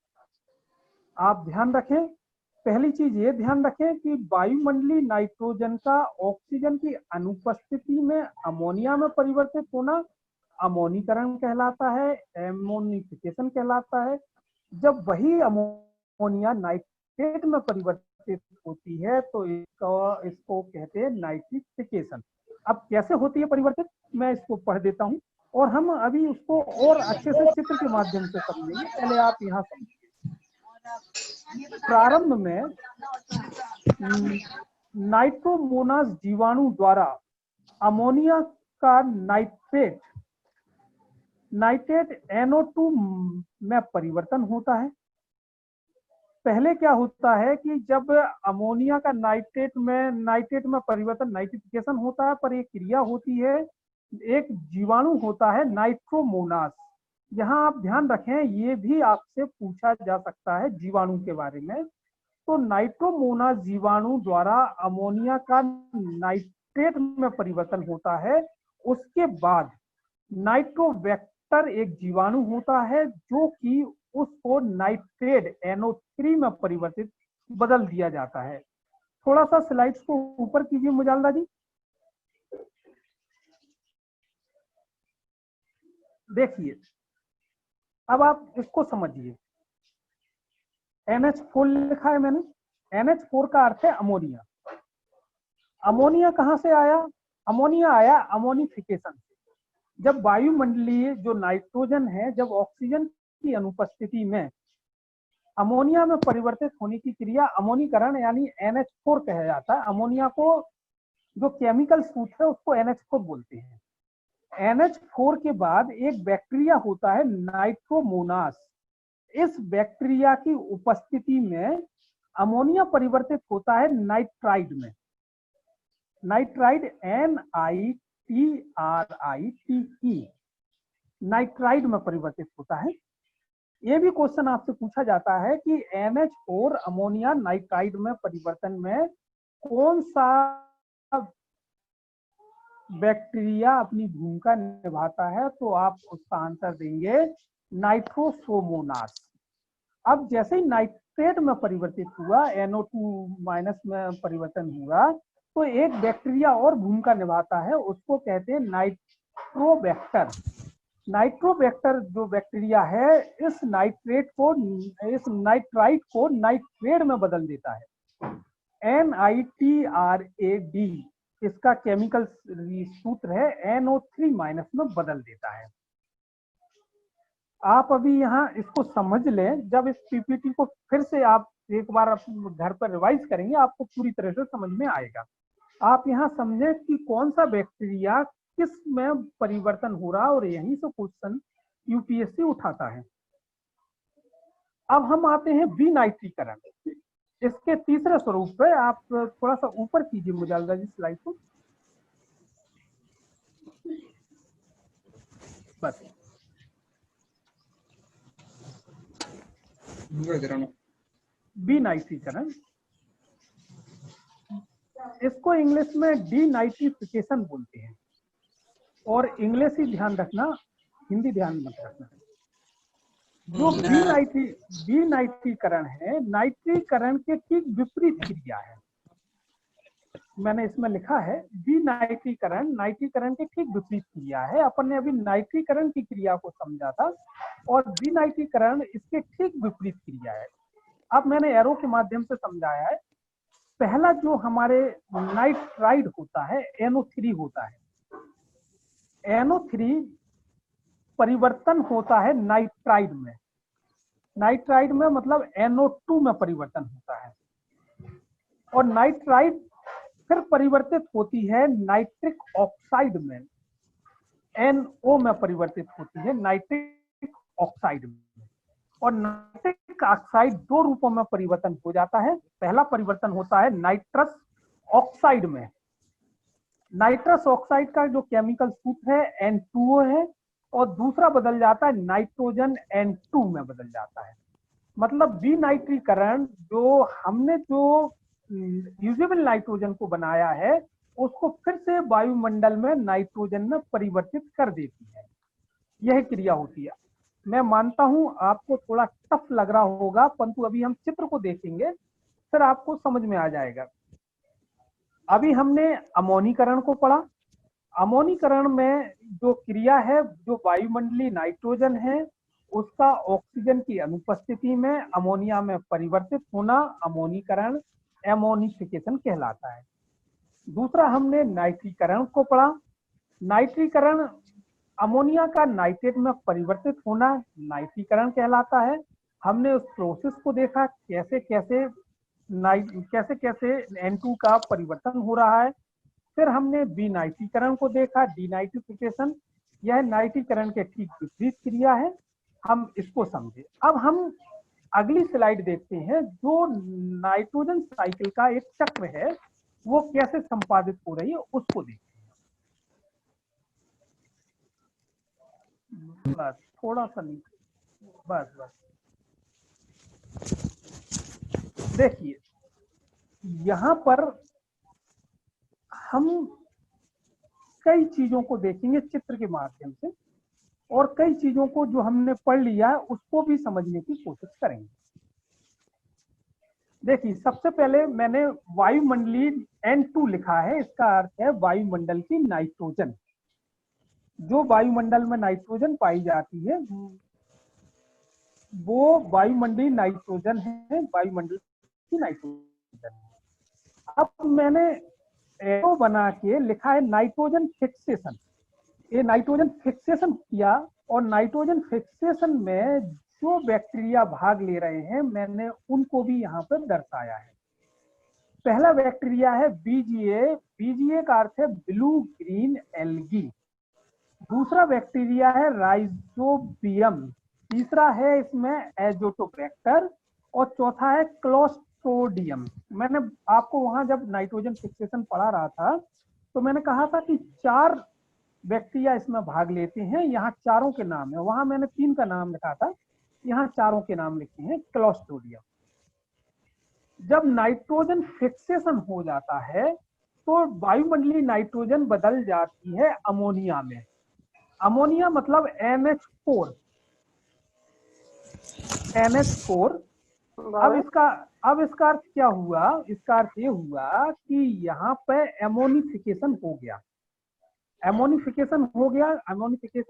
आप ध्यान रखें, पहली चीज ये ध्यान रखें कि वायुमंडलीय नाइट्रोजन का ऑक्सीजन की अनुपस्थिति में अमोनिया में परिवर्तित होना अमोनीकरण कहलाता है, एमोनिफिकेशन कहलाता है। जब वही अमोनिया नाइट्रेट में परिवर्तित होती है तो इसको कहते हैं नाइट्रिफिकेशन। अब कैसे होती है परिवर्तित, मैं इसको पढ़ देता हूं और हम अभी उसको और अच्छे से चित्र के माध्यम से समझेंगे। पहले आप यहाँ समझिए। प्रारंभ में नाइट्रोमोनास जीवाणु द्वारा अमोनिया का नाइट्रेट NO2 में परिवर्तन होता है। पहले क्या होता है कि जब अमोनिया का नाइट्रेट में परिवर्तन नाइट्रिफिकेशन होता है, पर एक क्रिया होती है, एक जीवाणु होता है नाइट्रोमोनास। यहाँ आप ध्यान रखें, ये भी आपसे पूछा जा सकता है जीवाणु के बारे में। तो नाइट्रोमोनास जीवाणु द्वारा अमोनिया का नाइट्रेट में परिवर्तन होता है। उसके बाद नाइट्रोवेक्टर एक जीवाणु होता है जो कि उसको नाइट्रेट NO3 में परिवर्तित बदल दिया जाता है। थोड़ा सा स्लाइड्स को ऊपर कीजिए मुजालदा जी। देखिए, अब आप इसको समझिए। NH4 लिखा है मैंने, NH4 का अर्थ है अमोनिया। अमोनिया कहां से आया? अमोनिया आया अमोनिफिकेशन से। जब वायुमंडलीय जो नाइट्रोजन है, जब ऑक्सीजन की अनुपस्थिति में अमोनिया में परिवर्तित होने की क्रिया अमोनीकरण यानी NH4 कहा जाता है। अमोनिया को जो केमिकल सूत्र है उसको NH4 बोलते हैं। NH4 के बाद एक बैक्टीरिया होता है नाइट्रोमोनास। इस बैक्टीरिया की उपस्थिति में अमोनिया परिवर्तित होता है नाइट्राइड में। नाइट्राइड NITRITE नाइट्राइड में परिवर्तित होता है। ये भी क्वेश्चन आपसे पूछा जाता है कि NH4 अमोनिया नाइट्राइड में परिवर्तन में कौन सा बैक्टीरिया अपनी भूमिका निभाता है, तो आप उसका आंसर देंगे नाइट्रोसोमोनास। अब जैसे ही नाइट्रेट में परिवर्तित हुआ, NO2- में परिवर्तन हुआ, तो एक बैक्टीरिया और भूमिका निभाता है, उसको कहते हैं नाइट्रोबैक्टर। नाइट्रोबैक्टर जो बैक्टीरिया है इस नाइट्राइड को नाइट्रेट में बदल देता है। NITRAD इसका केमिकल सूत्र है, NO3- में बदल देता है। आप अभी यहाँ इसको समझ लें, जब इस पीपीटी को फिर से आप एक बार घर पर रिवाइज करेंगे आपको पूरी तरह से समझ में आएगा। आप यहाँ समझे कि कौन सा बैक्टीरिया किस में परिवर्तन हो रहा है, और यहीं से क्वेश्चन यूपीएससी उठाता है। अब हम आते हैं विनाइट्रीकरण। इसके तीसरे स्वरूप पे आप थोड़ा सा ऊपर कीजिए मुजालदा जी स्लाइड को, बस। विनाइट्रीकरण, इसको इंग्लिश में डीनाइट्रिफिकेशन बोलते हैं, और इंग्लिश ही ध्यान रखना, हिंदी ध्यान मत रखना। जो विनाइट्रीकरण है, नाइट्रीकरण के ठीक विपरीत क्रिया है। मैंने इसमें लिखा है विनाइट्रीकरण नाइट्रीकरण के ठीक विपरीत क्रिया है। अपन ने अभी नाइट्रीकरण की क्रिया को समझा था, और विनाइट्रीकरण इसके ठीक विपरीत क्रिया है। अब मैंने एरो के माध्यम से समझाया है। पहला जो हमारे नाइट्राइड होता है, NO3 होता है। NO3 परिवर्तन होता है नाइट्राइड में। नाइट्राइड में मतलब NO2 में परिवर्तन होता है, और नाइट्राइड फिर परिवर्तित होती है नाइट्रिक ऑक्साइड में, NO में परिवर्तित होती है नाइट्रिक ऑक्साइड में। और नाइट्रिक ऑक्साइड दो रूपों में परिवर्तन हो जाता है। पहला परिवर्तन होता है नाइट्रस ऑक्साइड में। नाइट्रस ऑक्साइड का जो केमिकल सूत्र है N2O है, और दूसरा बदल जाता है नाइट्रोजन N2 में बदल जाता है। मतलब विनाइट्रीकरण जो हमने जो यूजेबल नाइट्रोजन को बनाया है, उसको फिर से वायुमंडल में नाइट्रोजन में परिवर्तित कर देती है। यह क्रिया होती है। मैं मानता हूं आपको थोड़ा टफ लग रहा होगा, परंतु अभी हम चित्र को देखेंगे फिर आपको समझ में आ जाएगा। अभी हमने अमोनीकरण को पढ़ा। अमोनीकरण में जो क्रिया है, जो वायुमंडलीय नाइट्रोजन है उसका ऑक्सीजन की अनुपस्थिति में अमोनिया में परिवर्तित होना अमोनीकरण, एमोनिफिकेशन कहलाता है। दूसरा हमने नाइट्रीकरण को पढ़ा। नाइट्रीकरण अमोनिया का नाइट्रेट में परिवर्तित होना नाइट्रीकरण कहलाता है। हमने उस प्रोसेस को देखा, कैसे कैसे N2 का परिवर्तन हो रहा है। फिर हमने विनाइट्रीकरण को देखा, डीनाइट्रिफिकेशन। यह नाइट्रीकरण के ठीक विपरीत क्रिया है, हम इसको समझे। अब हम अगली स्लाइड देखते हैं। जो नाइट्रोजन साइकिल का एक चक्र है वो कैसे संपादित हो रही है उसको देखते हैं। बस थोड़ा सा नीचे, बस देखिए यहां पर हम कई चीजों को देखेंगे चित्र के माध्यम से, और कई चीजों को जो हमने पढ़ लिया है उसको भी समझने की कोशिश करेंगे। देखिए सबसे पहले मैंने वायुमंडलीय N2 लिखा है, इसका अर्थ है वायुमंडल की नाइट्रोजन। जो वायुमंडल में नाइट्रोजन पाई जाती है वो वायुमंडलीय नाइट्रोजन है, वायुमंडल की नाइट्रोजन। अब मैंने एरो बना के लिखा है नाइट्रोजन फिक्सेशन। ये नाइट्रोजन फिक्सेशन किया, और नाइट्रोजन फिक्सेशन में जो बैक्टीरिया भाग ले रहे हैं मैंने उनको भी यहाँ पर दर्शाया है। पहला बैक्टीरिया है BGA। BGA का अर्थ है ब्लू ग्रीन एल्गी। दूसरा बैक्टीरिया है राइजोबियम, तीसरा है इसमें एजोटोबैक्टर और चौथा है क्लोस्ट्रोडियम। मैंने आपको वहां जब नाइट्रोजन फिक्सेशन पढ़ा रहा था तो मैंने कहा था कि 4 बैक्टीरिया इसमें भाग लेते हैं, यहाँ चारों के नाम है, वहां मैंने 3 का नाम लिखा था, यहाँ चारों के नाम लिखे हैं। क्लोस्ट्रोडियम, जब नाइट्रोजन फिक्सेशन हो जाता है तो वायुमंडलीय नाइट्रोजन बदल जाती है अमोनिया में। अमोनिया मतलब NH4। अब इसका अर्थ क्या हुआ? इसका अर्थ ये हुआ कि यहाँ पे एमोनिफिकेशन हो गया। एमोनिफिकेशन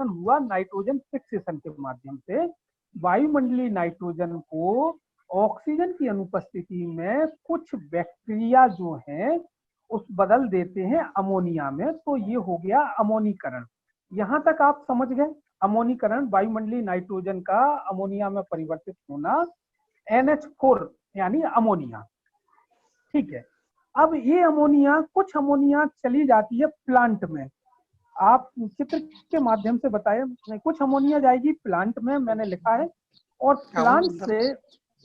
हुआ नाइट्रोजन फिक्सेशन के माध्यम से। वायुमंडलीय नाइट्रोजन को ऑक्सीजन की अनुपस्थिति में कुछ बैक्टीरिया जो हैं उस बदल देते हैं अमोनिया में, तो ये हो गया अमोनीकरण। यहाँ तक आप समझ गए? अमोनीकरण, वायुमंडलीय नाइट्रोजन का अमोनिया में परिवर्तित होना, NH4 यानी अमोनिया। ठीक है, अब ये अमोनिया, कुछ अमोनिया चली जाती है प्लांट में। आप चित्र के माध्यम से बताएं, कुछ अमोनिया जाएगी प्लांट में, मैंने लिखा है, और प्लांट से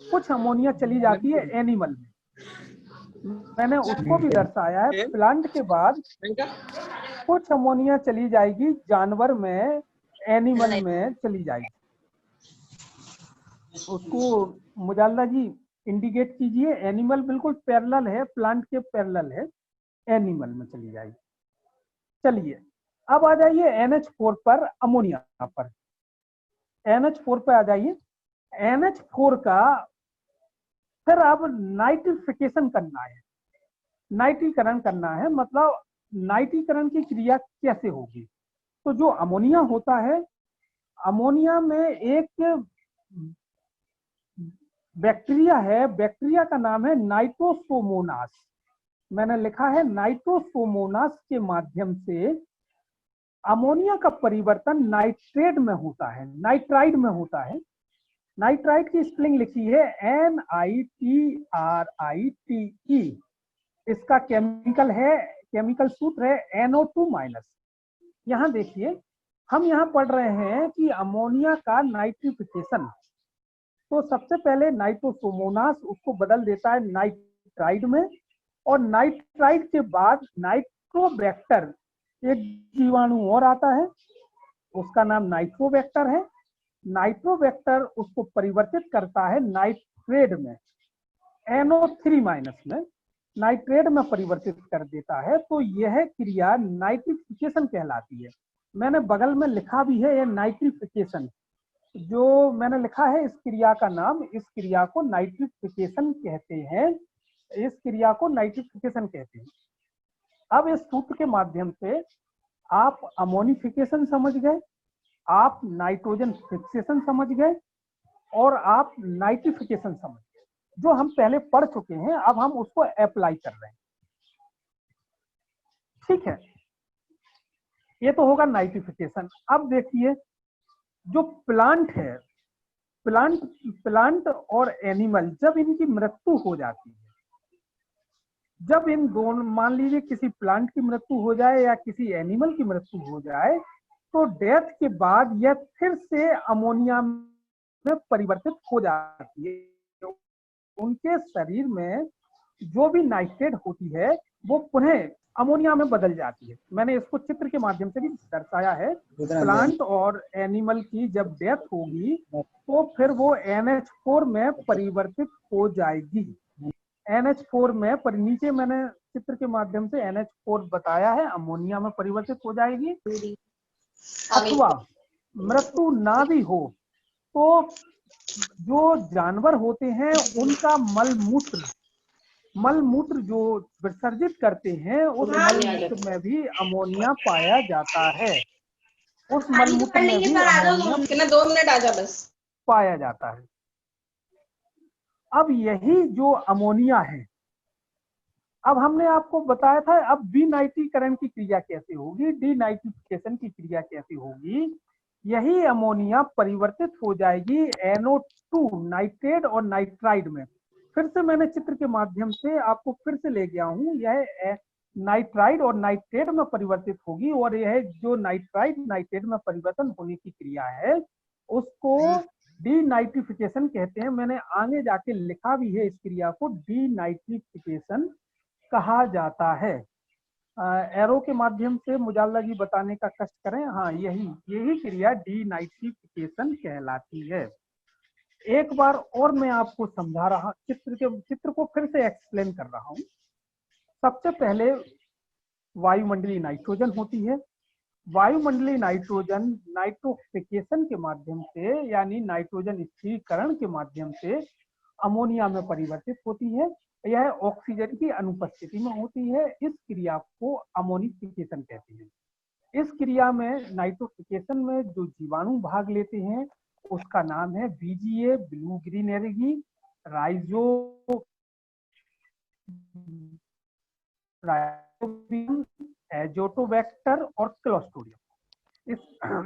कुछ अमोनिया चली जाती है एनिमल में, मैंने उसको भी दर्शाया है। प्लांट के बाद कुछ अमोनिया चली जाएगी जानवर में, एनिमल में चली जाएगी। उसको मुजाल्ला जी इंडिकेट कीजिए। एनिमल बिल्कुल पैरेलल है, प्लांट के पैरेलल है, एनिमल में चली जाएगी। चलिए अब आ जाइए NH4 पर, अमोनिया पर। NH4 पे आ जाइए। NH4 का फिर अब नाइट्रिफिकेशन करना है, नाइट्रीकरण करना है, मतलब नाइट्रीकरण की क्रिया कैसे होगी? तो जो अमोनिया होता है, अमोनिया में एक बैक्टीरिया है, बैक्टीरिया का नाम है नाइट्रोसोमोनास। मैंने लिखा है नाइट्रोसोमोनास के माध्यम से अमोनिया का परिवर्तन नाइट्रेट में होता है, नाइट्राइड में होता है। नाइट्राइड की स्पेलिंग लिखी है NITRITE। इसका केमिकल सूत्र है NO2-। यहाँ देखिए, हम यहाँ पढ़ रहे हैं कि अमोनिया का नाइट्रिफिकेशन, तो सबसे पहले नाइट्रोसोमोनास उसको बदल देता है नाइट्राइड में, और नाइट्राइड के बाद नाइट्रोबैक्टर, एक जीवाणु और आता है, उसका नाम नाइट्रोबैक्टर है। नाइट्रोबैक्टर उसको परिवर्तित करता है नाइट्रेट में, NO3- में, नाइट्रेट में परिवर्तित कर देता है। तो यह क्रिया नाइट्रिफिकेशन कहलाती है। मैंने बगल में लिखा भी है, यह नाइट्रिफिकेशन जो मैंने लिखा है, इस क्रिया का नाम, इस क्रिया को नाइट्रिफिकेशन कहते हैं, इस क्रिया को नाइट्रिफिकेशन कहते हैं। अब इस सूत्र के माध्यम से आप अमोनिफिकेशन समझ गए, आप नाइट्रोजन फिक्सेशन समझ गए, और आप नाइट्रिफिकेशन समझ गए, जो हम पहले पढ़ चुके हैं। अब हम उसको अप्लाई कर रहे हैं। ठीक है, ये तो होगा नाइट्रिफिकेशन। अब देखिए, जो प्लांट है, प्लांट और एनिमल, जब इनकी मृत्यु हो जाती है, जब इन दोनों, मान लीजिए किसी प्लांट की मृत्यु हो जाए या किसी एनिमल की मृत्यु हो जाए, तो डेथ के बाद यह फिर से अमोनिया में परिवर्तित हो जाती है। उनके शरीर में जो भी नाइट्रेट होती है वो पुनः अमोनिया में बदल जाती है। मैंने इसको चित्र के माध्यम से भी दर्शाया है। प्लांट और एनिमल की जब डेथ होगी तो फिर वो NH4 में परिवर्तित हो जाएगी। NH4 में, पर नीचे मैंने चित्र के माध्यम से NH4 बताया है, अमोनिया में परिवर्तित हो जाएगी। अथवा मृत्यु ना भी हो तो जो जानवर होते हैं उनका मलमूत्र जो विसर्जित करते हैं, उस मलमूत्र में भी अमोनिया पाया जाता है, उस मलमूत्र में भी अमोनिया 2 मिनट आ जा बस पाया जाता है। अब यही जो अमोनिया है, अब हमने आपको बताया था, अब विनाइट्रीकरण की क्रिया कैसे होगी, डीनाइट्रिफिकेशन की क्रिया कैसे होगी। यही अमोनिया परिवर्तित हो जाएगी NO2 नाइट्रेट और नाइट्राइड में। फिर से मैंने चित्र के माध्यम से आपको फिर से ले गया हूं। यह नाइट्राइड और नाइट्रेट में परिवर्तित होगी, और यह जो नाइट्राइड नाइट्रेट में परिवर्तन होने की क्रिया है उसको डीनाइट्रिफिकेशन कहते हैं। मैंने आगे जाके लिखा भी है, इस क्रिया को डीनाइट्रिफिकेशन कहा जाता है। एरो के माध्यम से मुजाल्ला जी बताने का कष्ट करें। हाँ, यही क्रिया डीनाइट्रिफिकेशन कहलाती है। एक बार और मैं आपको समझा रहा, चित्र को फिर से एक्सप्लेन कर रहा हूँ। सबसे पहले वायुमंडलीय नाइट्रोजन होती है। वायुमंडलीय नाइट्रोजन नाइट्रोफिकेशन के माध्यम से, यानी नाइट्रोजन स्थिरीकरण के माध्यम से अमोनिया में परिवर्तित होती है। यह ऑक्सीजन की अनुपस्थिति में होती है। इस क्रिया को अमोनिफिकेशन कहते हैं। इस क्रिया में नाइट्रोफिकेशन में जो जीवाणु भाग लेते हैं उसका नाम है BGA, blue green algae, rhizobium, azotobacter और क्लोस्ट्रिडियम।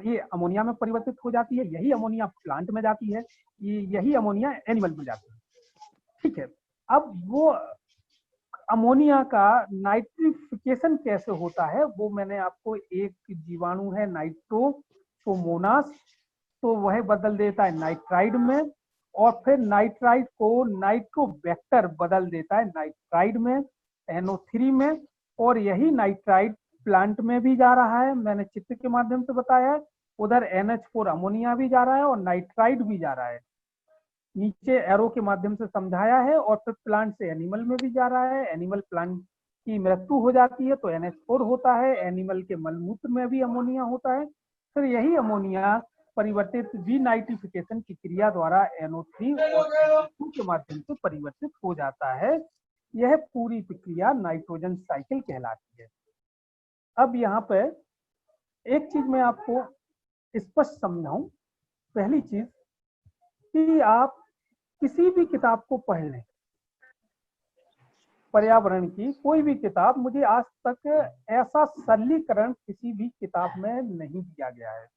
ये अमोनिया में परिवर्तित हो जाती है। यही अमोनिया प्लांट में जाती है, यही अमोनिया एनिमल में जाती है। ठीक है, अब वो अमोनिया का नाइट्रिफिकेशन कैसे होता है वो मैंने आपको, एक जीवाणु है नाइट्रोसोमोनास, तो वह बदल देता है नाइट्राइड में, और फिर नाइट्राइड को नाइट्रोबैक्टर बदल देता है नाइट्राइड में, NO3 में, और यही नाइट्राइड प्लांट में भी जा रहा है। मैंने चित्र के माध्यम से बताया है। उधर NH4 अमोनिया भी जा रहा है और नाइट्राइड भी जा रहा है, नीचे एरो के माध्यम से समझाया है। और फिर प्लांट से एनिमल में भी जा रहा है। एनिमल प्लांट की मृत्यु हो जाती है तो NH4 होता है। एनिमल के मलमूत्र में भी अमोनिया होता है। फिर यही अमोनिया परिवर्तित डीनाइट्रिफिकेशन की क्रिया द्वारा NO3 और NH2 के माध्यम से परिवर्तित हो जाता है। यह पूरी प्रक्रिया नाइट्रोजन साइकिल कहलाती है। अब यहाँ पे एक चीज मैं आपको स्पष्ट समझाऊं। पहली चीज कि आप किसी भी किताब को पढ़ लें, पर्यावरण की कोई भी किताब, मुझे आज तक ऐसा सरलीकरण किसी भी किताब में नहीं दिया गया है।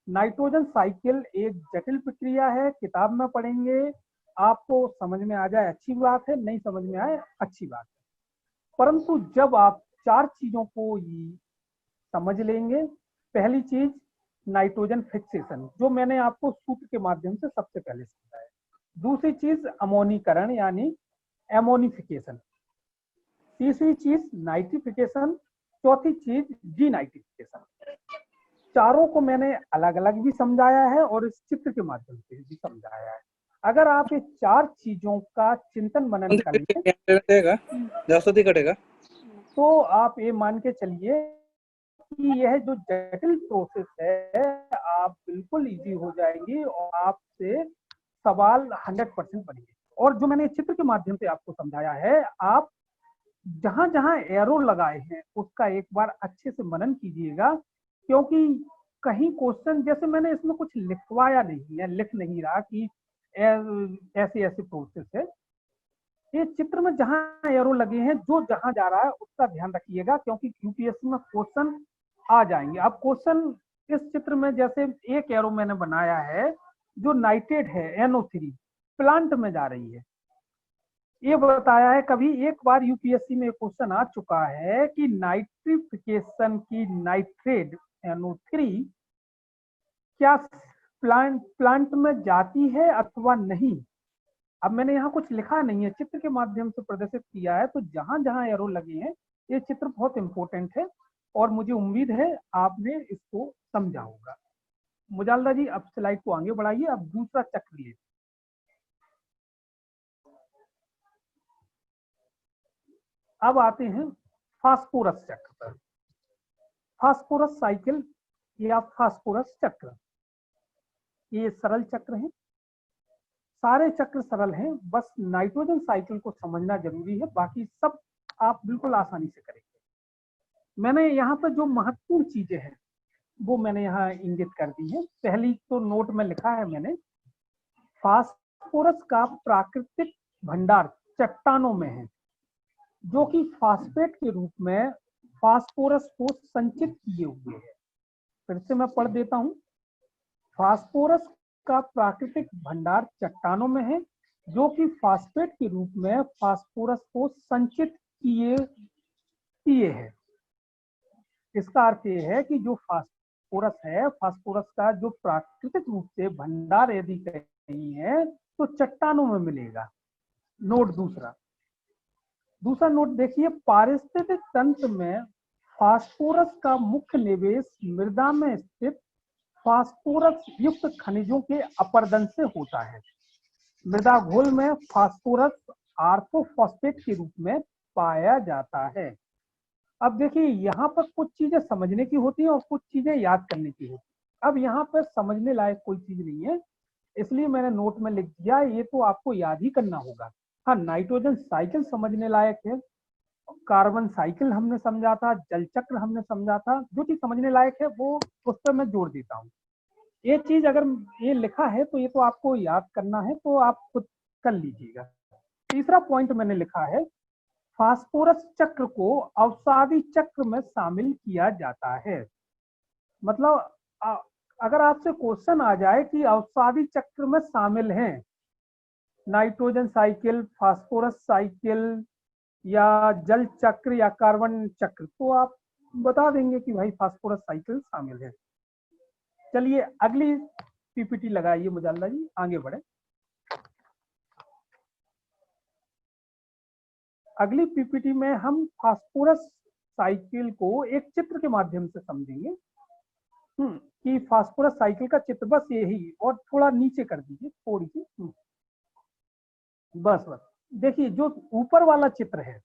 नाइट्रोजन साइकिल एक जटिल प्रक्रिया है। किताब में पढ़ेंगे, आपको समझ में आ जाए अच्छी बात है, नहीं समझ में आए अच्छी बात है, परंतु जब आप 4 चीजों को समझ लेंगे। पहली चीज नाइट्रोजन फिक्सेशन, जो मैंने आपको सूत्र के माध्यम से सबसे पहले समझाया। दूसरी चीज अमोनीकरण यानी एमोनिफिकेशन। तीसरी चीज नाइट्रिफिकेशन। चौथी चीज डीनाइट्रिफिकेशन। चारों को मैंने अलग अलग भी समझाया है और इस चित्र के माध्यम से भी समझाया है। अगर आप ये 4 चीजों का चिंतन मनन करेंगे तो आप ये मान के चलिए कि यह जो जटिल प्रोसेस है आप बिल्कुल इजी हो जाएंगी और आपसे सवाल 100% बनेंगे। और जो मैंने चित्र के माध्यम से आपको समझाया है, आप जहां जहां एरो लगाए हैं उसका एक बार अच्छे से मनन कीजिएगा, क्योंकि कहीं क्वेश्चन, जैसे मैंने इसमें कुछ लिखवाया नहीं है, लिख नहीं रहा कि ऐसे ऐसे प्रोसेस है। ये चित्र में जहां एरो लगे हैं, जो जहां जा रहा है उसका ध्यान रखिएगा, क्योंकि यूपीएससी में क्वेश्चन आ जाएंगे। अब क्वेश्चन इस चित्र में जैसे एक एरो मैंने बनाया है, जो नाइट्रेट है NO3 प्लांट में जा रही है, ये बताया है। कभी एक बार यूपीएससी में क्वेश्चन आ चुका है कि नाइट्रिफिकेशन की नाइट्रेट NO3 क्या प्लांट में जाती है अथवा नहीं। अब मैंने यहाँ कुछ लिखा नहीं है, चित्र के माध्यम से प्रदर्शित किया है। तो जहां जहां एरो लगे हैं, ये चित्र बहुत इंपॉर्टेंट है और मुझे उम्मीद है आपने इसको समझा होगा। मुजाल्दा जी, अब स्लाइड को आगे बढ़ाइए। अब दूसरा चक्र लिए, अब आते हैं फास्फोरस चक्र पर। फास्फोरस साइकिल या फास्फोरस चक्र, ये सरल चक्र है। सारे चक्र सरल हैं, बस नाइट्रोजन साइकिल को समझना जरूरी है, बाकी सब आप बिल्कुल आसानी से करेंगे। मैंने यहाँ पर जो महत्वपूर्ण चीजें हैं वो मैंने यहाँ इंगित कर दी है। पहली तो नोट में लिखा है मैंने, फास्फोरस का प्राकृतिक भंडार चट्टानों में है, जो कि फास्फेट के रूप में फास्फोरस को संचित किए हुए है। फिर से मैं पढ़ देता हूं, फास्फोरस का प्राकृतिक भंडार चट्टानों में है, जो कि फास्फेट के रूप में फास्फोरस को संचित किए ये है। इसका अर्थ ये है कि जो फास्फोरस है, फास्फोरस का जो प्राकृतिक रूप से भंडार यदि कहीं है तो चट्टानों में मिलेगा। नोट दूसरा नोट देखिए, पारिस्थितिक तंत्र में फास्फोरस का मुख्य निवेश मृदा में स्थित फास्फोरस युक्त खनिजों के अपरदन से होता है। मृदा घोल में फास्फोरस ऑर्थोफॉस्फेट के रूप में पाया जाता है। अब देखिए, यहाँ पर कुछ चीजें समझने की होती है और कुछ चीजें याद करने की होती है। अब यहाँ पर समझने लायक कोई चीज नहीं है, इसलिए मैंने नोट में लिख दिया, ये तो आपको याद ही करना होगा। हाँ, नाइट्रोजन साइकिल समझने लायक है, कार्बन साइकिल हमने समझा था, जल चक्र हमने समझा था। जो चीज समझने लायक है वो उस पर मैं जोड़ देता हूँ। ये चीज अगर ये लिखा है तो ये तो आपको याद करना है, तो आप खुद कर लीजिएगा। तीसरा पॉइंट मैंने लिखा है, फास्फोरस चक्र को अवसादी चक्र में शामिल किया जाता है। मतलब अगर आपसे क्वेश्चन आ जाए कि अवसादी चक्र में शामिल हैं नाइट्रोजन साइकिल, फास्फोरस साइकिल या जल चक्र या कार्बन चक्र, तो आप बता देंगे कि भाई फास्फोरस साइकिल शामिल है। चलिए अगली पीपीटी लगाइए मुजाल्ला जी, आगे बढ़े। अगली पीपीटी में हम फास्फोरस साइकिल को एक चित्र के माध्यम से समझेंगे कि फास्फोरस साइकिल का चित्र बस यही, और थोड़ा नीचे कर दीजिए थोड़ी सी, बस देखिए, जो ऊपर वाला चित्र है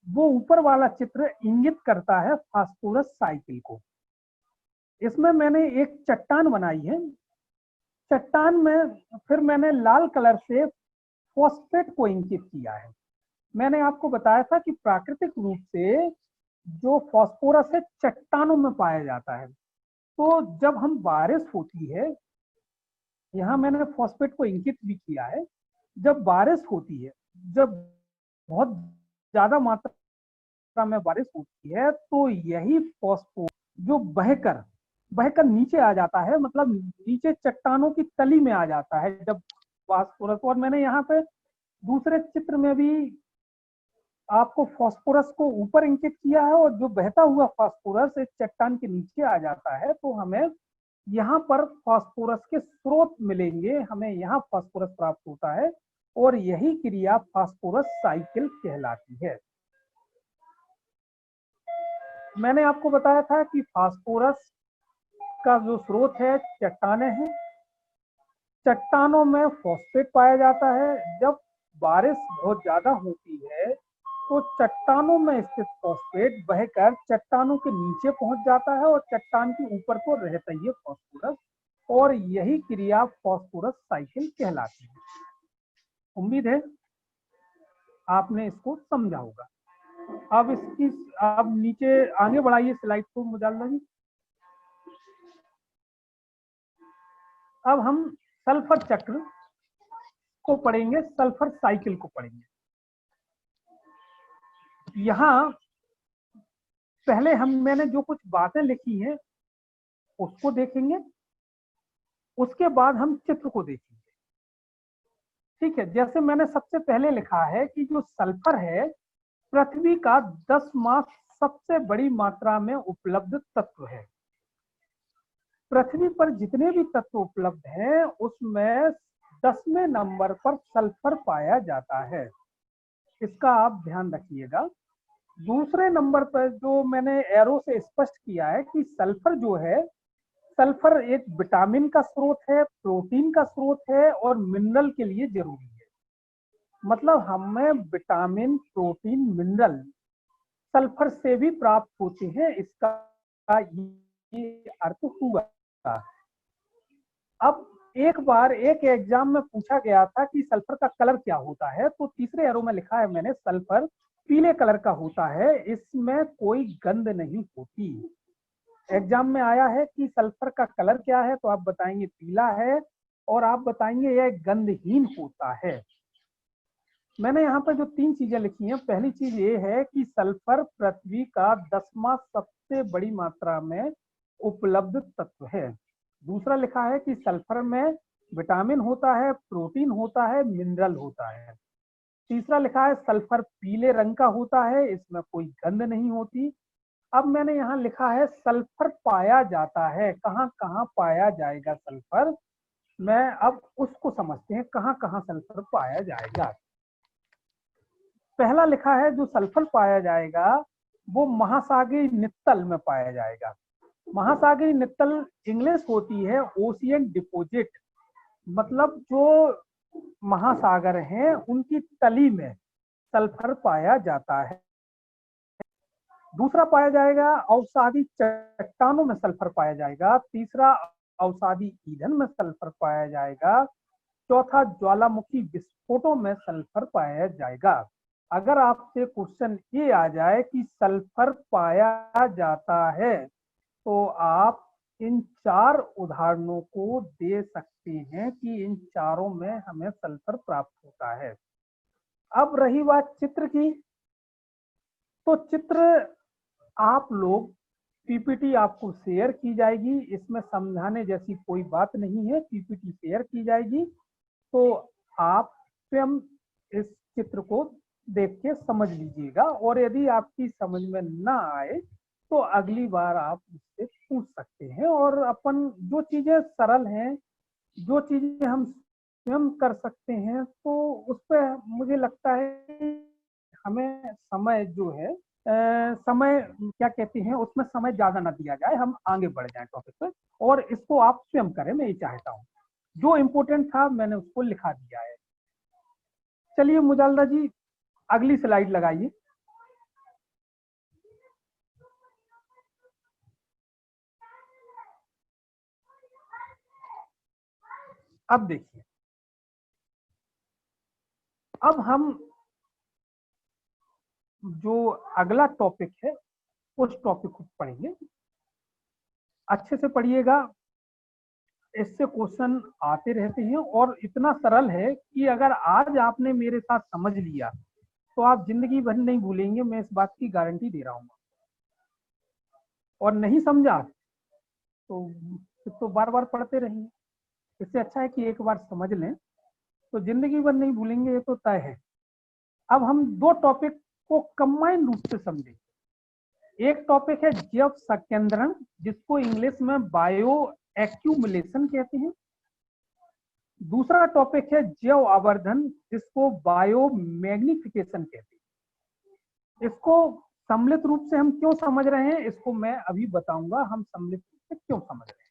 वो ऊपर वाला चित्र इंगित करता है फास्फोरस साइकिल को। इसमें मैंने एक चट्टान बनाई है, चट्टान में फिर मैंने लाल कलर से फॉस्फेट को इंगित किया है। मैंने आपको बताया था कि प्राकृतिक रूप से जो फास्फोरस है चट्टानों में पाया जाता है। तो जब हम बारिश होती है, यहाँ मैंने फॉस्फेट को इंगित भी किया है, जब बारिश होती है, जब बहुत ज्यादा मात्रा में बारिश होती है तो यही फॉस्फोरस जो बहकर नीचे आ जाता है, मतलब नीचे चट्टानों की तली में आ जाता है जब फास्फोरस। और मैंने यहाँ पे दूसरे चित्र में भी आपको फास्फोरस को ऊपर इंगित किया है, और जो बहता हुआ फास्फोरस एक चट्टान के नीचे आ जाता है, तो हमें यहाँ पर फास्फोरस के स्रोत मिलेंगे, हमें यहाँ फास्फोरस प्राप्त होता है, और यही क्रिया फास्फोरस साइकिल कहलाती है। मैंने आपको बताया था कि फास्फोरस का जो स्रोत है चट्टानें हैं, चट्टानों में फॉस्फेट पाया जाता है। जब बारिश बहुत ज्यादा होती है तो चट्टानों में स्थित फॉस्फेट बहकर चट्टानों के नीचे पहुंच जाता है और चट्टान के ऊपर तो रहता ही है फॉस्फोरस, और यही क्रिया फास्फोरस साइकिल कहलाती है। उम्मीद है आपने इसको समझा होगा। अब नीचे आगे बढ़ाइए स्लाइड को मुजाल्ला जी। अब हम सल्फर चक्र को पढ़ेंगे, सल्फर साइकिल को पढ़ेंगे। यहाँ पहले मैंने जो कुछ बातें लिखी हैं उसको देखेंगे, उसके बाद हम चित्र को देखेंगे। ठीक है, जैसे मैंने सबसे पहले लिखा है कि जो सल्फर है पृथ्वी का 10वां सबसे बड़ी मात्रा में उपलब्ध तत्व है। पृथ्वी पर जितने भी तत्व उपलब्ध हैं उसमें 10वें नंबर पर सल्फर पाया जाता है, इसका आप ध्यान रखिएगा। दूसरे नंबर पर जो मैंने एरो से स्पष्ट किया है कि सल्फर जो है, सल्फर एक विटामिन का स्रोत है, प्रोटीन का स्रोत है और मिनरल के लिए जरूरी है। मतलब हमें विटामिन, प्रोटीन, मिनरल सल्फर से भी प्राप्त होते हैं, इसका ये अर्थ हुआ। अब एक बार एक एग्जाम में पूछा गया था कि सल्फर का कलर क्या होता है, तो तीसरे एरो में लिखा है मैंने सल्फर पीले कलर का होता है, इसमें कोई गंध नहीं होती। एग्जाम में आया है कि सल्फर का कलर क्या है, तो आप बताएंगे पीला है, और आप बताएंगे यह गंधहीन होता है। मैंने यहाँ पर जो 3 चीजें लिखी हैं, पहली चीज ये है कि सल्फर पृथ्वी का 10वां सबसे बड़ी मात्रा में उपलब्ध तत्व है। दूसरा लिखा है कि सल्फर में विटामिन होता है, प्रोटीन होता है, मिनरल होता है। तीसरा लिखा है सल्फर पीले रंग का होता है, इसमें कोई गंध नहीं होती। अब मैंने यहाँ लिखा है सल्फर पाया जाता है, कहाँ कहाँ पाया जाएगा सल्फर, मैं अब उसको समझते हैं कहाँ कहाँ सल्फर पाया जाएगा। पहला लिखा है जो सल्फर पाया जाएगा वो महासागरीय नित्तल में पाया जाएगा। महासागरीय नित्तल इंग्लिश होती है ओशियन डिपोजिट, मतलब जो महासागर हैं उनकी तली में सल्फर पाया जाता है। दूसरा पाया जाएगा अवसादी चट्टानों में सल्फर पाया जाएगा। तीसरा अवसादी ईंधन में सल्फर पाया जाएगा। चौथा ज्वालामुखी विस्फोटों में सल्फर पाया जाएगा। अगर आपसे क्वेश्चन ये आ जाए कि सल्फर पाया जाता है तो आप इन 4 उदाहरणों को दे सकते हैं कि इन चारों में हमें सल्फर प्राप्त होता है। अब रही बात चित्र की, तो चित्र आप लोग पीपीटी आपको शेयर की जाएगी, इसमें समझाने जैसी कोई बात नहीं है, पीपीटी शेयर की जाएगी तो आप स्वयं इस चित्र को देख के समझ लीजिएगा, और यदि आपकी समझ में ना आए तो अगली बार आप मुझसे पूछ सकते हैं। और अपन जो चीजें सरल हैं, जो चीजें हम स्वयं कर सकते हैं, तो उस पर मुझे लगता है हमें समय जो है समय क्या कहते हैं उसमें समय ज्यादा ना दिया जाए, हम आगे बढ़ जाएं टॉपिक पे और इसको आप स्वयं करें, मैं ये चाहता हूँ। जो इम्पोर्टेंट था मैंने उसको लिखा दिया है। चलिए मुजालदा जी अगली स्लाइड लगाइए। अब देखिए, अब हम जो अगला टॉपिक है उस टॉपिक को पढ़ेंगे। अच्छे से पढ़िएगा, इससे क्वेश्चन आते रहते हैं और इतना सरल है कि अगर आज आपने मेरे साथ समझ लिया तो आप जिंदगी भर नहीं भूलेंगे, मैं इस बात की गारंटी दे रहा हूँ। और नहीं समझा तो बार बार पढ़ते रहेंगे। इससे अच्छा है कि एक बार समझ लें तो जिंदगी भर नहीं भूलेंगे, ये तो तय है। अब हम 2 टॉपिक को कंबाइन रूप से समझेंगे। एक टॉपिक है जैव संकेंद्रण, जिसको इंग्लिश में बायो एक्यूमुलेशन कहते हैं। दूसरा टॉपिक है जैव आवर्धन, जिसको बायो मैग्निफिकेशन कहते हैं। इसको सम्मिलित रूप से हम क्यों समझ रहे हैं, इसको मैं अभी बताऊंगा हम सम्मिलित रूप से क्यों समझ रहे हैं।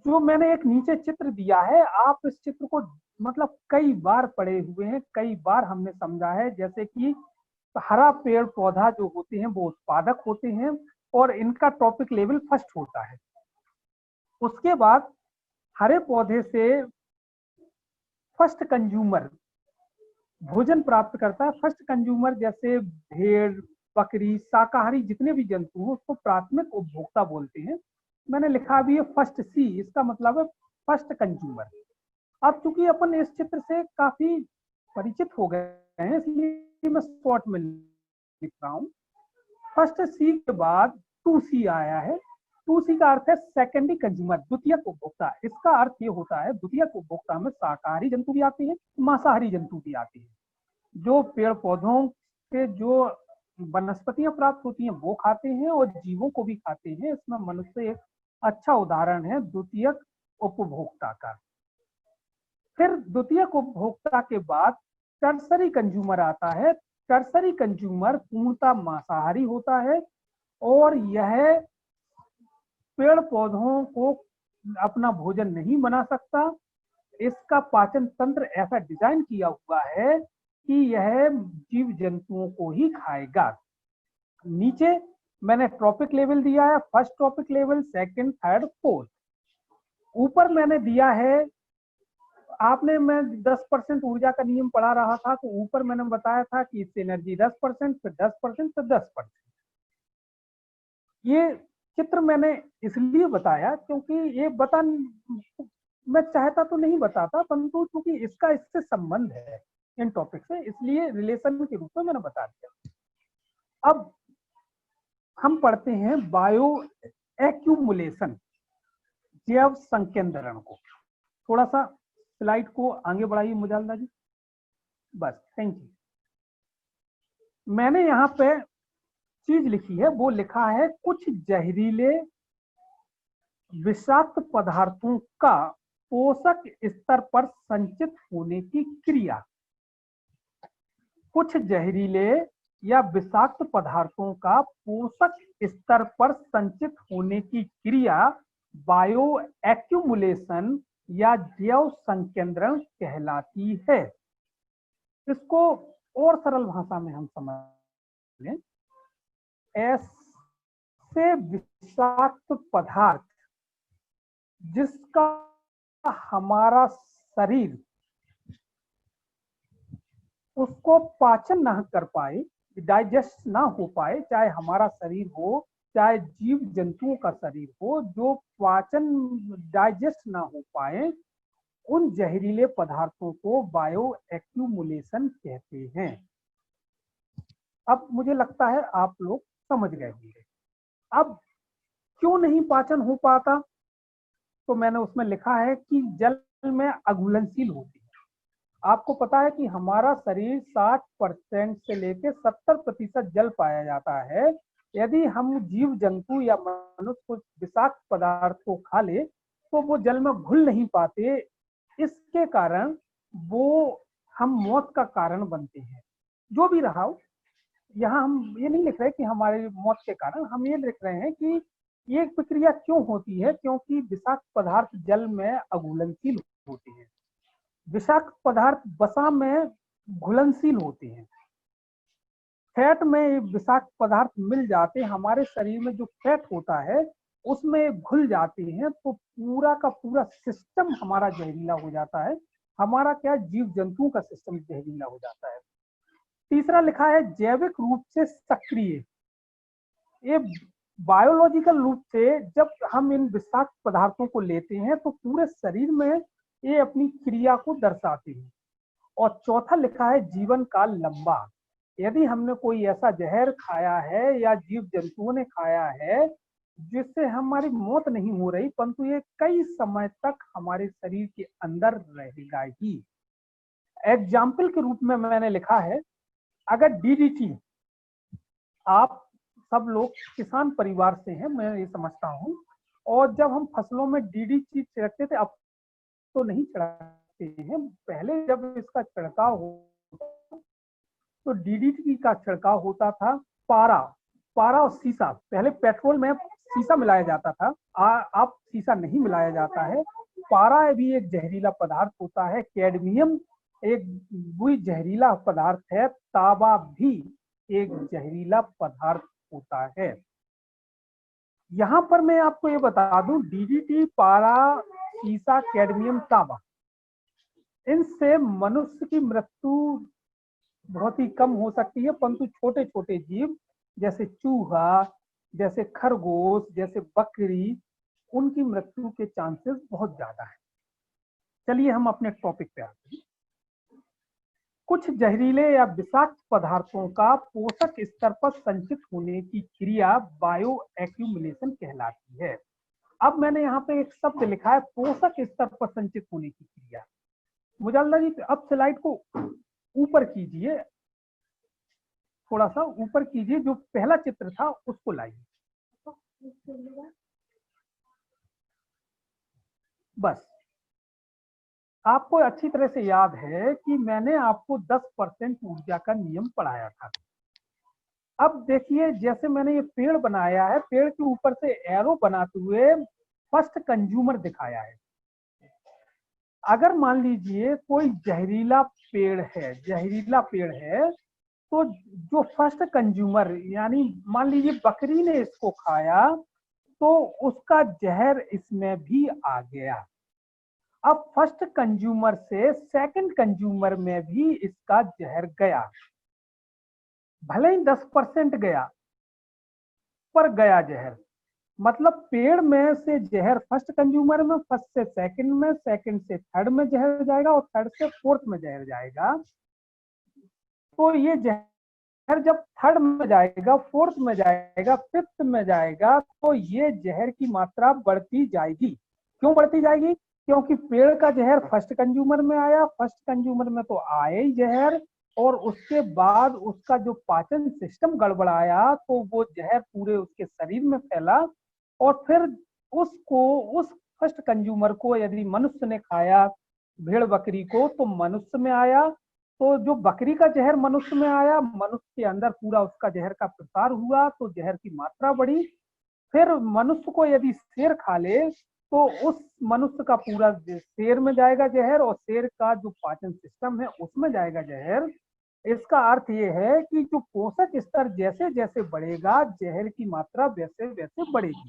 जो मैंने एक नीचे चित्र दिया है, आप इस चित्र को मतलब कई बार पढ़े हुए हैं, कई बार हमने समझा है। जैसे कि हरा पेड़ पौधा जो होते हैं वो उत्पादक होते हैं और इनका ट्रॉपिक लेवल फर्स्ट होता है। उसके बाद हरे पौधे से फर्स्ट कंज्यूमर भोजन प्राप्त करता है। फर्स्ट कंज्यूमर जैसे भेड़, बकरी, शाकाहारी जितने भी जंतु हैं उसको प्राथमिक उपभोक्ता बोलते हैं। मैंने लिखा भी है फर्स्ट सी, इसका मतलब है फर्स्ट कंज्यूमर। अब चूंकि अपन इस चित्र से काफी परिचित हो गए हैं इसलिए मैं शॉर्ट में लिख रहा हूँ। फर्स्ट सी के बाद 2C आया है। 2C का अर्थ है सेकेंडरी कंज्यूमर, द्वितीयक उपभोक्ता। इसका अर्थ ये होता है द्वितीयक उपभोक्ता में शाकाहारी जंतु भी आते हैं, मांसाहारी जंतु भी आते हैं। जो पेड़ पौधों से जो वनस्पतियां प्राप्त होती हैं वो खाते हैं और जीवों को भी खाते हैं। इसमें मनुष्य एक अच्छा उदाहरण है द्वितीयक उपभोक्ता का। फिर द्वितीयक उपभोक्ता के बाद टर्सरी कंज्यूमर आता है। टर्सरी कंज्यूमर पूर्णतः मांसाहारी होता है और यह पेड़ पौधों को अपना भोजन नहीं बना सकता। इसका पाचन तंत्र ऐसा डिजाइन किया हुआ है कि यह जीव जंतुओं को ही खाएगा। नीचे मैंने ट्रॉपिक लेवल दिया है, first trophic level, second, third, fourth. ऊपर मैंने दिया है, आपने मैं 10% ऊर्जा का नियम पढ़ा रहा था तो ऊपर मैंने बताया था कि इससे एनर्जी 10%, फिर 10%, फिर 10%। ये चित्र मैंने इसलिए बताया क्योंकि ये मैं चाहता तो नहीं बताता, परंतु क्योंकि इसका इससे संबंध है इन टॉपिक से, इसलिए रिलेशन के रूप में मैंने बता दिया। अब हम पढ़ते हैं बायो एक्यूमुलेशन, जैव संकेंद्रण को। थोड़ा सा स्लाइड को आगे बढ़ाइए मुजालदा जी। बस, थैंक यू। मैंने यहाँ पे चीज लिखी है, वो लिखा है कुछ जहरीले विषाक्त पदार्थों का पोषक स्तर पर संचित होने की क्रिया। कुछ जहरीले या विषाक्त पदार्थों का पोषक स्तर पर संचित होने की क्रिया बायो एक्यूमुलेशन या जैव संकेंद्रण कहलाती है। इसको और सरल भाषा में हम समझ लें, ऐसे विषाक्त पदार्थ जिसका हमारा शरीर उसको पाचन ना कर पाए, डाइजेस्ट ना हो पाए, चाहे हमारा शरीर हो चाहे जीव जंतुओं का शरीर हो, जो पाचन डाइजेस्ट ना हो पाए, उन जहरीले पदार्थों को बायो एक्यूमुलेशन कहते हैं। अब मुझे लगता है आप लोग समझ गए होंगे। अब क्यों नहीं पाचन हो पाता, तो मैंने उसमें लिखा है कि जल में अघुलनशील होती है। आपको पता है कि हमारा शरीर 60% से लेकर 70% जल पाया जाता है। यदि हम जीव जंतु या मनुष्य को विषाक्त पदार्थ को खा ले तो वो जल में घुल नहीं पाते, इसके कारण वो हम मौत का कारण बनते हैं। जो भी रहा हो, यहाँ हम ये नहीं लिख रहे कि हमारी मौत के कारण, हम ये लिख रहे हैं कि ये प्रक्रिया क्यों होती है, क्योंकि विषाक्त पदार्थ जल में अघुलनशील होते हैं। विषाक्त पदार्थ वसा में घुलनशील होते हैं। फैट में विषाक्त पदार्थ मिल जाते, हमारे शरीर में जो फैट होता है उसमें घुल जाते हैं, तो पूरा का पूरा सिस्टम हमारा जहरीला हो जाता है। हमारा क्या, जीव जंतुओं का सिस्टम जहरीला हो जाता है। तीसरा लिखा है जैविक रूप से सक्रिय। ये बायोलॉजिकल रूप से जब हम इन विषाक्त पदार्थों को लेते हैं तो पूरे शरीर में ये अपनी क्रिया को दर्शाते हैं। और चौथा लिखा है जीवन काल लंबा। यदि हमने कोई ऐसा जहर खाया है या जीव जंतुओं ने खाया है जिससे हमारी मौत नहीं हो रही, परंतु ये कई समय तक हमारे शरीर के अंदर रहेगा ही। एग्जाम्पल के रूप में मैंने लिखा है, अगर डीडीटी, आप सब लोग किसान परिवार से हैं, मैं ये समझता हूँ, और जब हम फसलों में डीडीटी छिड़कते थे, अब तो नहीं छिड़कते हैं, पहले जब इसका छिड़काव हो तो डीडीटी का छिड़काव होता था पारा और सीसा। पहले पेट्रोल में सीसा मिलाया जाता था, अब सीसा नहीं मिलाया जाता है। पारा भी एक जहरीला पदार्थ होता है, कैडमियम एक भी जहरीला पदार्थ है, तांबा भी एक जहरीला पदार्थ होता है। यहाँ पर मैं आपको ये बता दूं, डीडीटी, पारा, सीसा, कैडमियम, तांबा, इनसे मनुष्य की मृत्यु बहुत ही कम हो सकती है, परंतु छोटे छोटे जीव जैसे चूहा, जैसे खरगोश, जैसे बकरी, उनकी मृत्यु के चांसेस बहुत ज्यादा है। चलिए हम अपने टॉपिक पे आते हैं। कुछ जहरीले या विषाक्त पदार्थों का पोषक स्तर पर संचित होने की क्रिया बायो एक्यूमुलेशन कहलाती है। अब मैंने यहाँ पे एक शब्द लिखा है, पोषक स्तर पर संचित होने की क्रिया। मुजाल्ला जी अब स्लाइड को ऊपर कीजिए, थोड़ा सा ऊपर कीजिए, जो पहला चित्र था उसको लाइए। बस, आपको अच्छी तरह से याद है कि मैंने आपको 10% ऊर्जा का नियम पढ़ाया था। अब देखिए, जैसे मैंने ये पेड़ बनाया है, पेड़ के ऊपर से एरो बनाते हुए फर्स्ट कंज्यूमर दिखाया है। अगर मान लीजिए कोई जहरीला पेड़ है, तो जो फर्स्ट कंज्यूमर, यानी मान लीजिए बकरी ने इसको खाया तो उसका जहर इसमें भी आ गया। अब फर्स्ट कंज्यूमर से सेकंड कंज्यूमर में भी इसका जहर गया, भले ही 10% गया, पर गया जहर। मतलब पेड़ में से जहर फर्स्ट कंज्यूमर में, फर्स्ट से सेकंड में, सेकंड से थर्ड में जहर जाएगा, और थर्ड से फोर्थ में जहर जाएगा। तो ये जहर जब थर्ड में जाएगा, फोर्थ में जाएगा, फिफ्थ में जाएगा, तो ये जहर की मात्रा बढ़ती जाएगी। क्यों बढ़ती जाएगी? क्योंकि पेड़ का जहर फर्स्ट कंज्यूमर में आया, फर्स्ट कंज्यूमर में तो आया ही जहर, और उसके बाद उसका जो पाचन सिस्टम गड़बड़ाया तो वो जहर पूरे उसके शरीर में फैला, और फिर उसको, उस फर्स्ट कंज्यूमर को यदि मनुष्य ने खाया भेड़ बकरी को तो मनुष्य में आया, तो जो बकरी का जहर मनुष्य में आया, मनुष्य के अंदर पूरा उसका जहर का प्रसार हुआ तो जहर की मात्रा बढ़ी। फिर मनुष्य को यदि शेर खा ले तो उस मनुष्य का पूरा शेर में जाएगा जहर, और शेर का जो पाचन सिस्टम है उसमें जाएगा जहर। इसका अर्थ ये है कि जो पोषक स्तर जैसे जैसे बढ़ेगा जहर की मात्रा वैसे वैसे बढ़ेगी।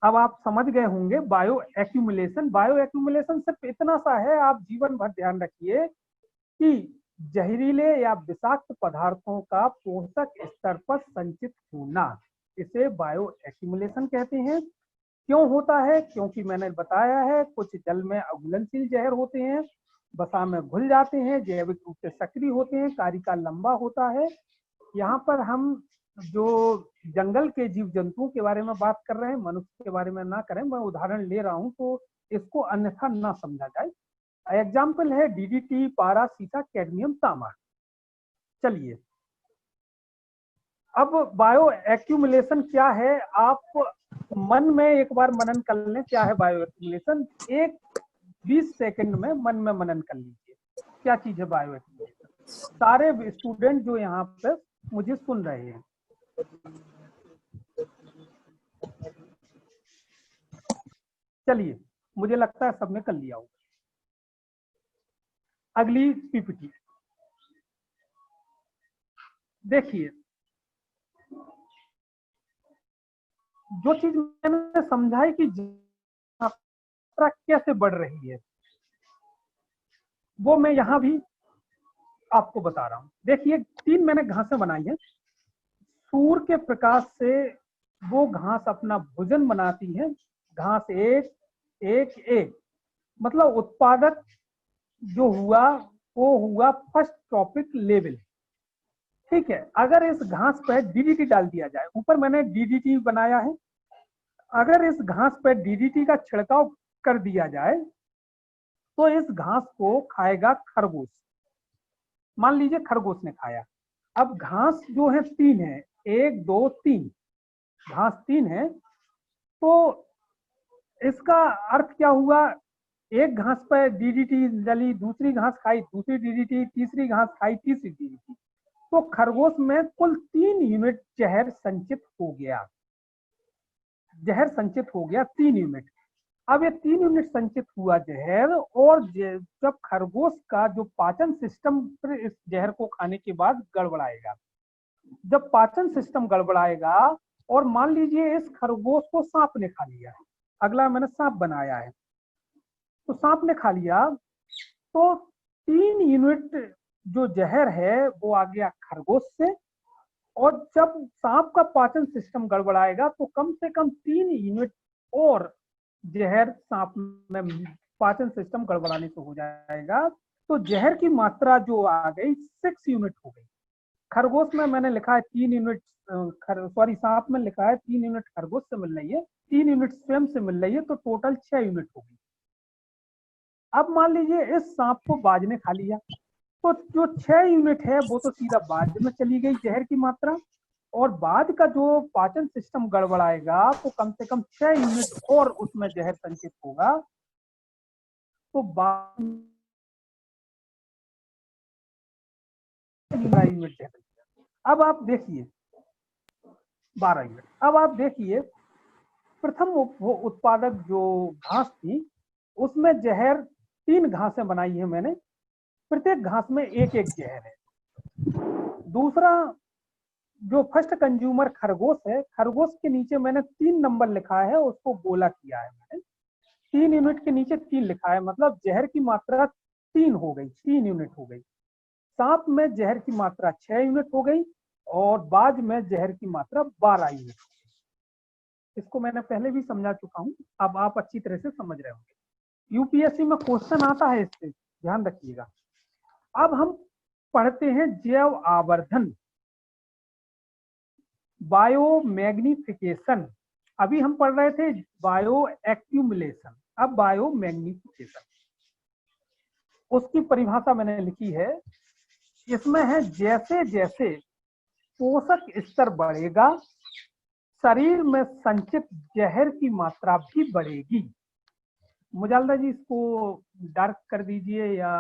अब आप समझ गए होंगे बायो एक्यूमुलेशन। बायो एक्यूमुलेशन सिर्फ इतना सा है, आप जीवन भर ध्यान रखिए कि जहरीले या विषाक्त पदार्थों का पोषक स्तर पर संचित होना, इसे बायो एक्यूमुलेशन कहते हैं। क्यों होता है? क्योंकि मैंने बताया है कुछ जल में अघुलनशील जहर होते हैं, वसा में घुल जाते हैं, जैविक रूप से सक्रिय होते हैं, कार्यकाल लंबा होता है। यहाँ पर हम जो जंगल के जीव जंतुओं के बारे में बात कर रहे हैं, मनुष्य के बारे में ना करें, मैं उदाहरण ले रहा हूँ तो इसको अन्यथा ना समझा जाए। एग्जाम्पल है डीडीटी, पारा, सीसा, कैडमियम, तांबा। चलिए, अब बायो एक्यूमुलेशन क्या है, आप मन में एक बार मनन कर लें क्या है बायो एक्यूमुलेशन। एक 20 सेकंड में मन में मनन कर लीजिए क्या चीज है बायो एक्यूमुलेशन। सारे स्टूडेंट जो यहाँ पे मुझे सुन रहे हैं, चलिए, मुझे लगता है सबने कर लिया होगा। अगली पीपीटी देखिए, जो चीज मैंने समझाई कि मात्रा कैसे बढ़ रही है वो मैं यहां भी आपको बता रहा हूं। देखिए, 3 मैंने घासें बनाई है। सूर्य के प्रकाश से वो घास अपना भोजन बनाती है। घास एक एक एक, मतलब उत्पादक जो हुआ वो हुआ फर्स्ट ट्रॉपिक लेवल। ठीक है, अगर इस घास पर डीडीटी डाल दिया जाए, ऊपर मैंने डीडीटी बनाया है, अगर इस घास पर डीडीटी का छिड़काव कर दिया जाए तो इस घास को खाएगा खरगोश। मान लीजिए खरगोश ने खाया। अब घास जो है 3 है, 1 2 3, घास 3 है, तो इसका अर्थ क्या हुआ, एक घास पर डीडीटी डली, दूसरी घास खाई, दूसरी डीडीटी, तीसरी घास खाई, तीसरी डीडीटी, तो खरगोश में कुल 3 यूनिट जहर संचित हो गया। जहर संचित हो गया 3 यूनिट। अब ये 3 यूनिट संचित हुआ जहर, और जब खरगोश का जो पाचन सिस्टम फिर इस जहर को खाने के बाद गड़बड़ाएगा, जब पाचन सिस्टम गड़बड़ाएगा, और मान लीजिए इस खरगोश को सांप ने खा लिया है, अगला मैंने सांप बनाया है, तो सांप ने खा लिया, तो 3 यूनिट जो जहर है वो आ गया खरगोश से, और जब सांप का पाचन सिस्टम गड़बड़ाएगा तो कम से कम 3 यूनिट और जहर सांप में पाचन सिस्टम गड़बड़ाने से हो जाएगा, तो जहर की मात्रा जो आ गई 6 यूनिट हो गई। खरगोश में मैंने लिखा है 3 यूनिट, सॉरी सांप में लिखा है 3 यूनिट खरगोश से मिल रही है, 3 यूनिट स्वयं से मिल रही है, तो टोटल 6 यूनिट होगी। अब मान लीजिए इस सांप को बाज ने खा लिया, तो जो 6 यूनिट है वो तो सीधा बाज में चली गई जहर की मात्रा, और बाज का जो पाचन सिस्टम गड़बड़ाएगा तो कम से कम 6 यूनिट और उसमें जहर संचित होगा, तो 12 यूनिट जहर। अब आप देखिए 12 यूनिट। अब आप देखिए प्रथम वो उत्पादक जो घास थी उसमें जहर 3 घासें बनाई है मैंने, प्रत्येक घास में एक एक जहर है। दूसरा जो फर्स्ट कंज्यूमर खरगोश है, खरगोश के नीचे मैंने 3 नंबर लिखा है, उसको गोला किया है मैंने, 3 यूनिट के नीचे 3 लिखा है, मतलब जहर की मात्रा 3 हो गई, 3 यूनिट हो गई। सांप में जहर की मात्रा 6 यूनिट हो गई, और बाज में जहर की मात्रा 12 यूनिट हो गई। इसको मैंने पहले भी समझा चुका हूं, अब आप अच्छी तरह से समझ रहे होंगे। यूपीएससी में क्वेश्चन आता है इससे, ध्यान रखिएगा। अब हम पढ़ते हैं जैव आवर्धन, बायोमैग्निफिकेशन। अभी हम पढ़ रहे थे बायो एक्यूमुलेशन, अब बायो मैग्निफिकेशन। उसकी परिभाषा मैंने लिखी है, इसमें है जैसे जैसे पोषक स्तर बढ़ेगा शरीर में संचित जहर की मात्रा भी बढ़ेगी। मुजालदा जी इसको डार्क कर दीजिए या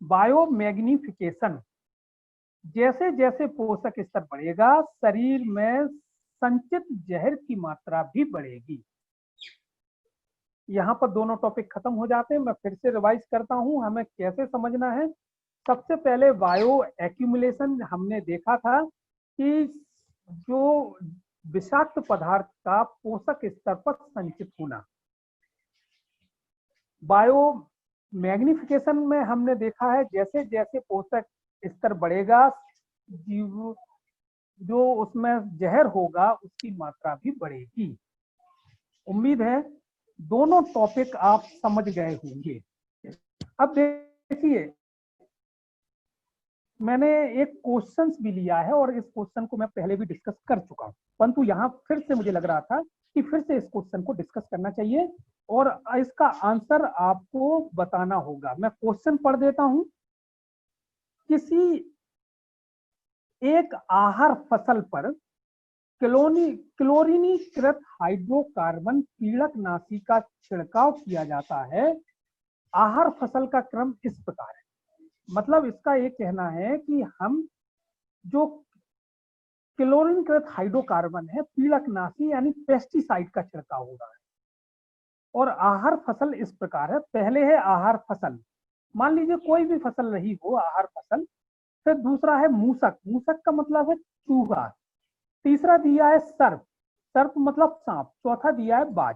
बायो मैग्निफिकेशन, जैसे जैसे पोषक स्तर बढ़ेगा शरीर में संचित जहर की मात्रा भी बढ़ेगी। यहाँ पर दोनों टॉपिक खत्म हो जाते हैं। मैं फिर से रिवाइज करता हूँ हमें कैसे समझना है। सबसे पहले बायो एक्यूमुलेशन हमने देखा था कि जो विषाक्त पदार्थ का पोषक स्तर पर संचित होना। बायो मैग्निफिकेशन में हमने देखा है जैसे जैसे पोषक स्तर बढ़ेगा जीव जो उसमें जहर होगा उसकी मात्रा भी बढ़ेगी। उम्मीद है दोनों टॉपिक आप समझ गए होंगे। अब देखिए मैंने एक क्वेश्चंस भी लिया है और इस क्वेश्चन को मैं पहले भी डिस्कस कर चुका हूं, परंतु यहाँ फिर से मुझे लग रहा था कि फिर से इस क्वेश्चन को डिस्कस करना चाहिए और इसका आंसर आपको बताना होगा। मैं क्वेश्चन पढ़ देता हूं। किसी एक आहार फसल पर क्लोरीनीकृत हाइड्रोकार्बन पीड़कनाशी का छिड़काव किया जाता है। आहार फसल का क्रम इस प्रकार है। मतलब इसका ये कहना है कि हम जो क्लोरीनकृत हाइड्रोकार्बन है पीड़कनाशी यानी पेस्टिसाइड का छिड़काव हो रहा है और आहार फसल इस प्रकार है। पहले है आहार फसल, मान लीजिए कोई भी फसल रही हो आहार फसल। फिर दूसरा है मूसक, मूसक का मतलब है चूहा। तीसरा दिया है सर्प, सर्प मतलब सांप। चौथा दिया है बाज।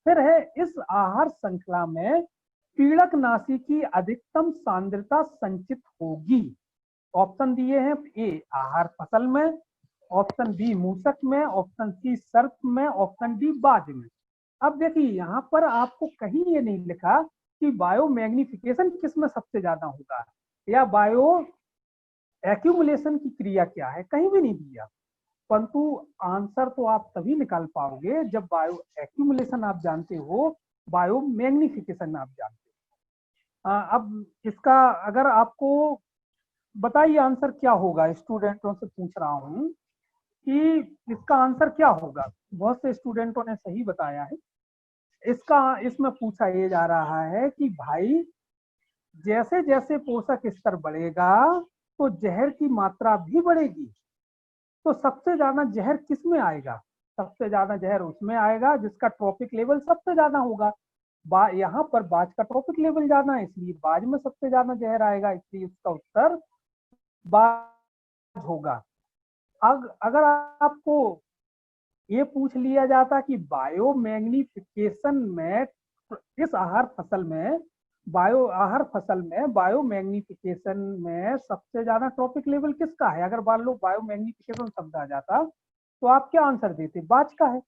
फिर है इस आहार श्रृंखला में पीड़कनाशी की अधिकतम सांद्रता संचित होगी। ऑप्शन दिए हैं ए आहार फसल में, ऑप्शन बी मूसक में, ऑप्शन सी सर्प में, ऑप्शन डी बाज में। अब देखिए यहाँ पर आपको कहीं ये नहीं लिखा कि बायो मैग्निफिकेशन किस में सबसे ज्यादा होगा या बायो एक्यूमुलेशन की क्रिया क्या है, कहीं भी नहीं दिया। परंतु आंसर तो आप तभी निकाल पाओगे जब बायो एक्यूमुलेशन आप जानते हो, बायो मैग्निफिकेशन आप जानते हो। अब इसका अगर आपको बताइए आंसर क्या होगा, स्टूडेंटों से पूछ रहा हूं कि इसका आंसर क्या होगा। बहुत से स्टूडेंटों ने सही बताया है। इसमें पूछा ये जा रहा है कि भाई जैसे जैसे पोषक स्तर बढ़ेगा तो जहर की मात्रा भी बढ़ेगी। तो सबसे ज्यादा जहर किस में आएगा? सबसे ज्यादा जहर उसमें आएगा जिसका ट्रॉपिक लेवल सबसे ज्यादा होगा। यहाँ पर बाज का ट्रॉपिक लेवल ज्यादा है इसलिए बाज में सबसे ज्यादा जहर आएगा, इसलिए इसका उत्तर बाज होगा। अगर आपको ये पूछ लिया जाता कि बायो मैग्निफिकेशन में इस आहार फसल में बायो मैग्निफिकेशन में सबसे ज्यादा ट्रॉपिक लेवल किसका है, अगर मान लो बायो मैग्निफिकेशन शब्द आ जाता तो आप क्या आंसर देते? बाज का है।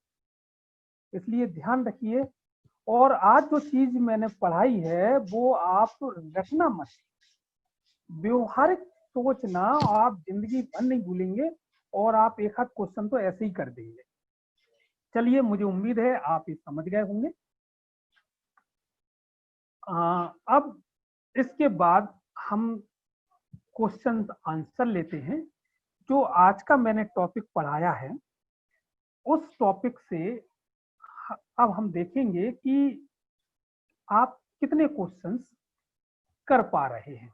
इसलिए ध्यान रखिए। और आज जो चीज मैंने पढ़ाई है वो आप रखना मत, व्यवहारिक सोचना आप जिंदगी भर नहीं भूलेंगे और आप एक आध क्वेश्चन तो ऐसे ही कर देंगे। चलिए मुझे उम्मीद है आप ये समझ गए होंगे। अब इसके बाद हम क्वेश्चन आंसर लेते हैं। जो आज का मैंने टॉपिक पढ़ाया है उस टॉपिक से अब हम देखेंगे कि आप कितने क्वेश्चंस कर पा रहे हैं।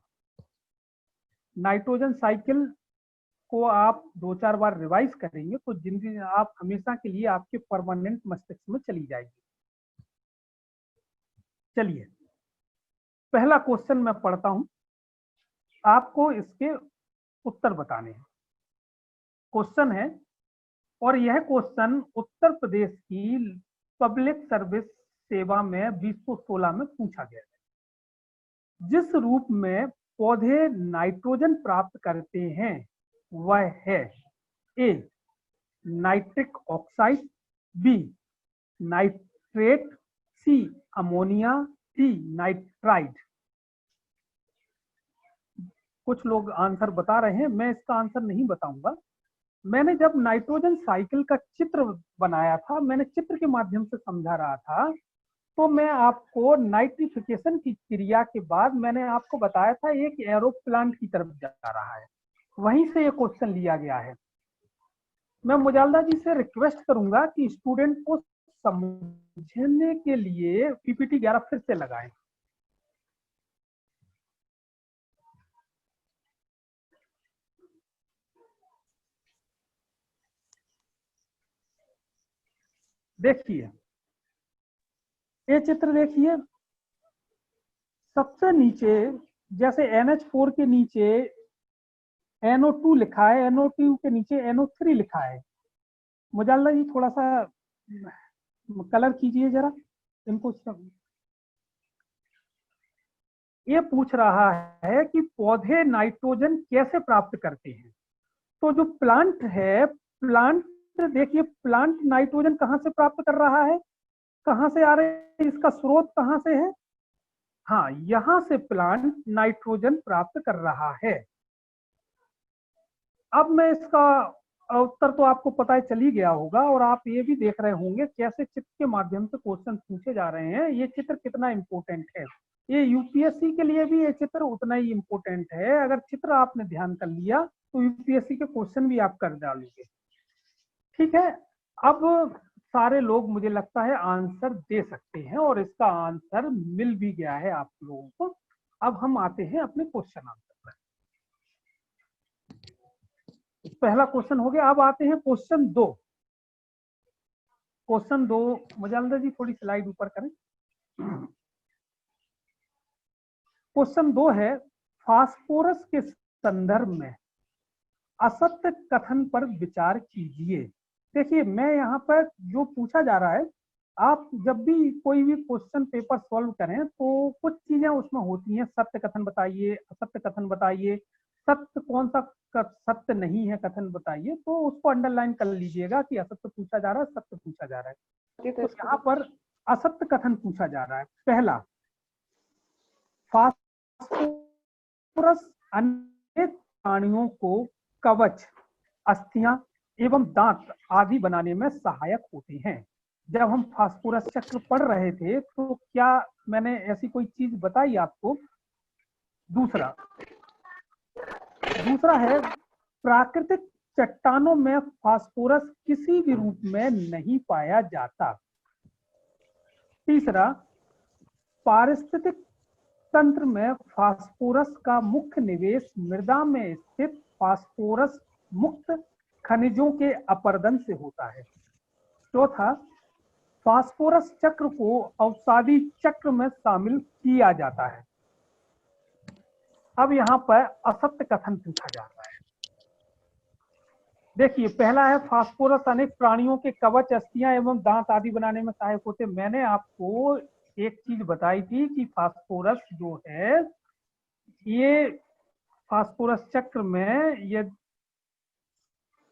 नाइट्रोजन साइकिल को आप 2-4 बार रिवाइज करेंगे तो जिंदगी आप हमेशा के लिए आपके परमानेंट मस्तिष्क में चली जाएगी। चलिए पहला क्वेश्चन मैं पढ़ता हूं, आपको इसके उत्तर बताने हैं। क्वेश्चन है और यह क्वेश्चन उत्तर प्रदेश की पब्लिक सर्विस सेवा में 2016 में पूछा गया है। जिस रूप में पौधे नाइट्रोजन प्राप्त करते हैं वह है ए नाइट्रिक ऑक्साइड, बी नाइट्रेट, सी अमोनिया, डी नाइट्राइड। कुछ लोग आंसर बता रहे हैं, मैं इसका आंसर नहीं बताऊंगा। मैंने जब नाइट्रोजन साइकिल का चित्र बनाया था, मैंने चित्र के माध्यम से समझा रहा था, तो मैं आपको नाइट्रिफिकेशन की क्रिया के बाद मैंने आपको बताया था एक एरोप्लान की तरफ जा रहा है, वहीं से ये क्वेश्चन लिया गया है। मैं मुजालदा जी से रिक्वेस्ट करूंगा कि स्टूडेंट को समझने के लिए पीपीटी 11 फिर से लगाएं। देखिए ये चित्र देखिए, सबसे नीचे जैसे NH4 के नीचे NO2 लिखा है, NO2 के नीचे NO3 लिखा है। मुजाल्ला जी थोड़ा सा कलर कीजिए जरा इनको। ये पूछ रहा है कि पौधे नाइट्रोजन कैसे प्राप्त करते हैं। तो जो प्लांट है, प्लांट देखिए, प्लांट नाइट्रोजन कहां से प्राप्त कर रहा है, कहां से आ रहे हैं, इसका स्रोत कहां से है? हाँ, यहां से प्लांट नाइट्रोजन प्राप्त कर रहा है। अब मैं इसका उत्तर तो आपको पता है चल ही गया होगा, और आप ये भी देख रहे होंगे कैसे चित्र के माध्यम से क्वेश्चन पूछे जा रहे हैं। ये चित्र कितना इंपॉर्टेंट है, ये यूपीएससी के लिए भी ये चित्र उतना ही इंपॉर्टेंट है। अगर चित्र आपने ध्यान कर लिया तो यूपीएससी के क्वेश्चन भी आप कर डालोगे। ठीक है, अब सारे लोग मुझे लगता है आंसर दे सकते हैं, और इसका आंसर मिल भी गया है आप लोगों को। अब हम आते हैं अपने क्वेश्चन आंसर पर। पहला क्वेश्चन हो गया, अब आते हैं क्वेश्चन 2। क्वेश्चन 2, मुजालदा जी थोड़ी स्लाइड ऊपर करें। क्वेश्चन 2 है, फास्फोरस के संदर्भ में असत्य कथन पर विचार कीजिए। देखिए, मैं यहाँ पर जो पूछा जा रहा है, आप जब भी कोई भी क्वेश्चन पेपर सॉल्व करें तो कुछ चीजें उसमें होती हैं, सत्य कथन बताइए, असत्य कथन बताइए, सत्य कौन सा सत्य नहीं है कथन बताइए, तो उसको अंडरलाइन कर लीजिएगा कि असत्य पूछा जा रहा है, सत्य पूछा जा रहा है। तो यहाँ पर असत्य कथन पूछा जा रहा है। पहला, फास्फोरस अन्य प्राणियों को कवच, अस्थियां एवं दांत आदि बनाने में सहायक होते हैं। जब हम फास्फोरस चक्र पढ़ रहे थे तो क्या मैंने ऐसी कोई चीज बताई आपको? दूसरा है, प्राकृतिक चट्टानों में फास्फोरस किसी भी रूप में नहीं पाया जाता। तीसरा, पारिस्थितिक तंत्र में फास्फोरस का मुख्य निवेश मृदा में स्थित फास्फोरस मुक्त खनिजों के अपरदन से होता है। चौथा, फास्फोरस चक्र को अवसादी चक्र में शामिल किया जाता है। अब यहाँ पर असत्य कथन पूछा जा रहा है। देखिए, पहला है, फास्फोरस अनेक प्राणियों के कवच, अस्थियां एवं दांत आदि बनाने में सहायक होते। मैंने आपको एक चीज बताई थी कि फास्फोरस जो है, ये फास्फोरस चक्र में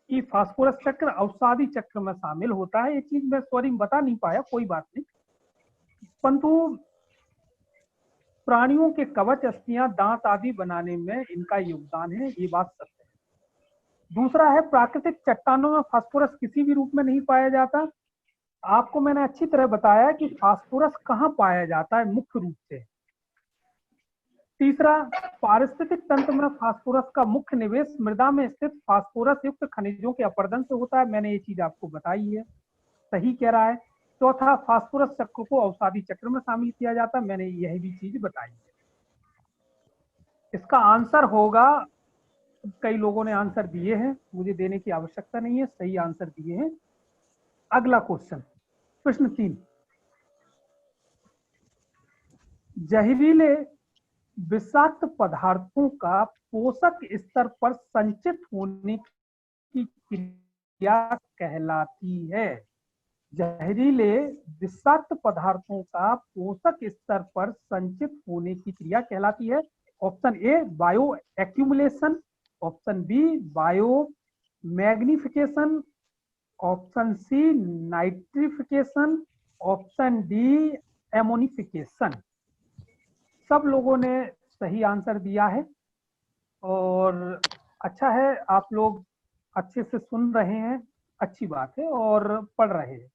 ये फास्फोरस चक्र अवसादी चक्र में शामिल होता है। ये चीज मैं सॉरी बता नहीं पाया, कोई बात नहीं, परंतु प्राणियों के कवच, अस्थियां, दांत आदि बनाने में इनका योगदान है, ये बात सत्य है। दूसरा है, प्राकृतिक चट्टानों में फास्फोरस किसी भी रूप में नहीं पाया जाता। आपको मैंने अच्छी तरह बताया कि फास्फोरस कहाँ पाया जाता है मुख्य रूप से। तीसरा, पारिस्थितिक तंत्र में फास्फोरस का मुख्य निवेश मृदा में स्थित फास्फोरस युक्त खनिजों के अपरदन से होता है। मैंने ये चीज आपको बताई है, सही कह रहा है। चौथा, फास्फोरस चक्र को अवसादी चक्र में शामिल किया जाता है। मैंने यही भी चीज बताई है। इसका आंसर होगा, कई लोगों ने आंसर दिए हैं, मुझे देने की आवश्यकता नहीं है, सही आंसर दिए हैं। अगला क्वेश्चन, प्रश्न 3, जहरीले विषाक्त पदार्थों का पोषक स्तर पर संचित होने की क्रिया कहलाती है। जहरीले विषाक्त पदार्थों का पोषक स्तर पर संचित होने की क्रिया कहलाती है। Option A, bioaccumulation, option B, biomagnification, option C, nitrification, option D, ammonification. सब लोगों ने सही आंसर दिया है। और अच्छा है आप लोग अच्छे से सुन रहे हैं, अच्छी बात है, और पढ़ रहे हैं।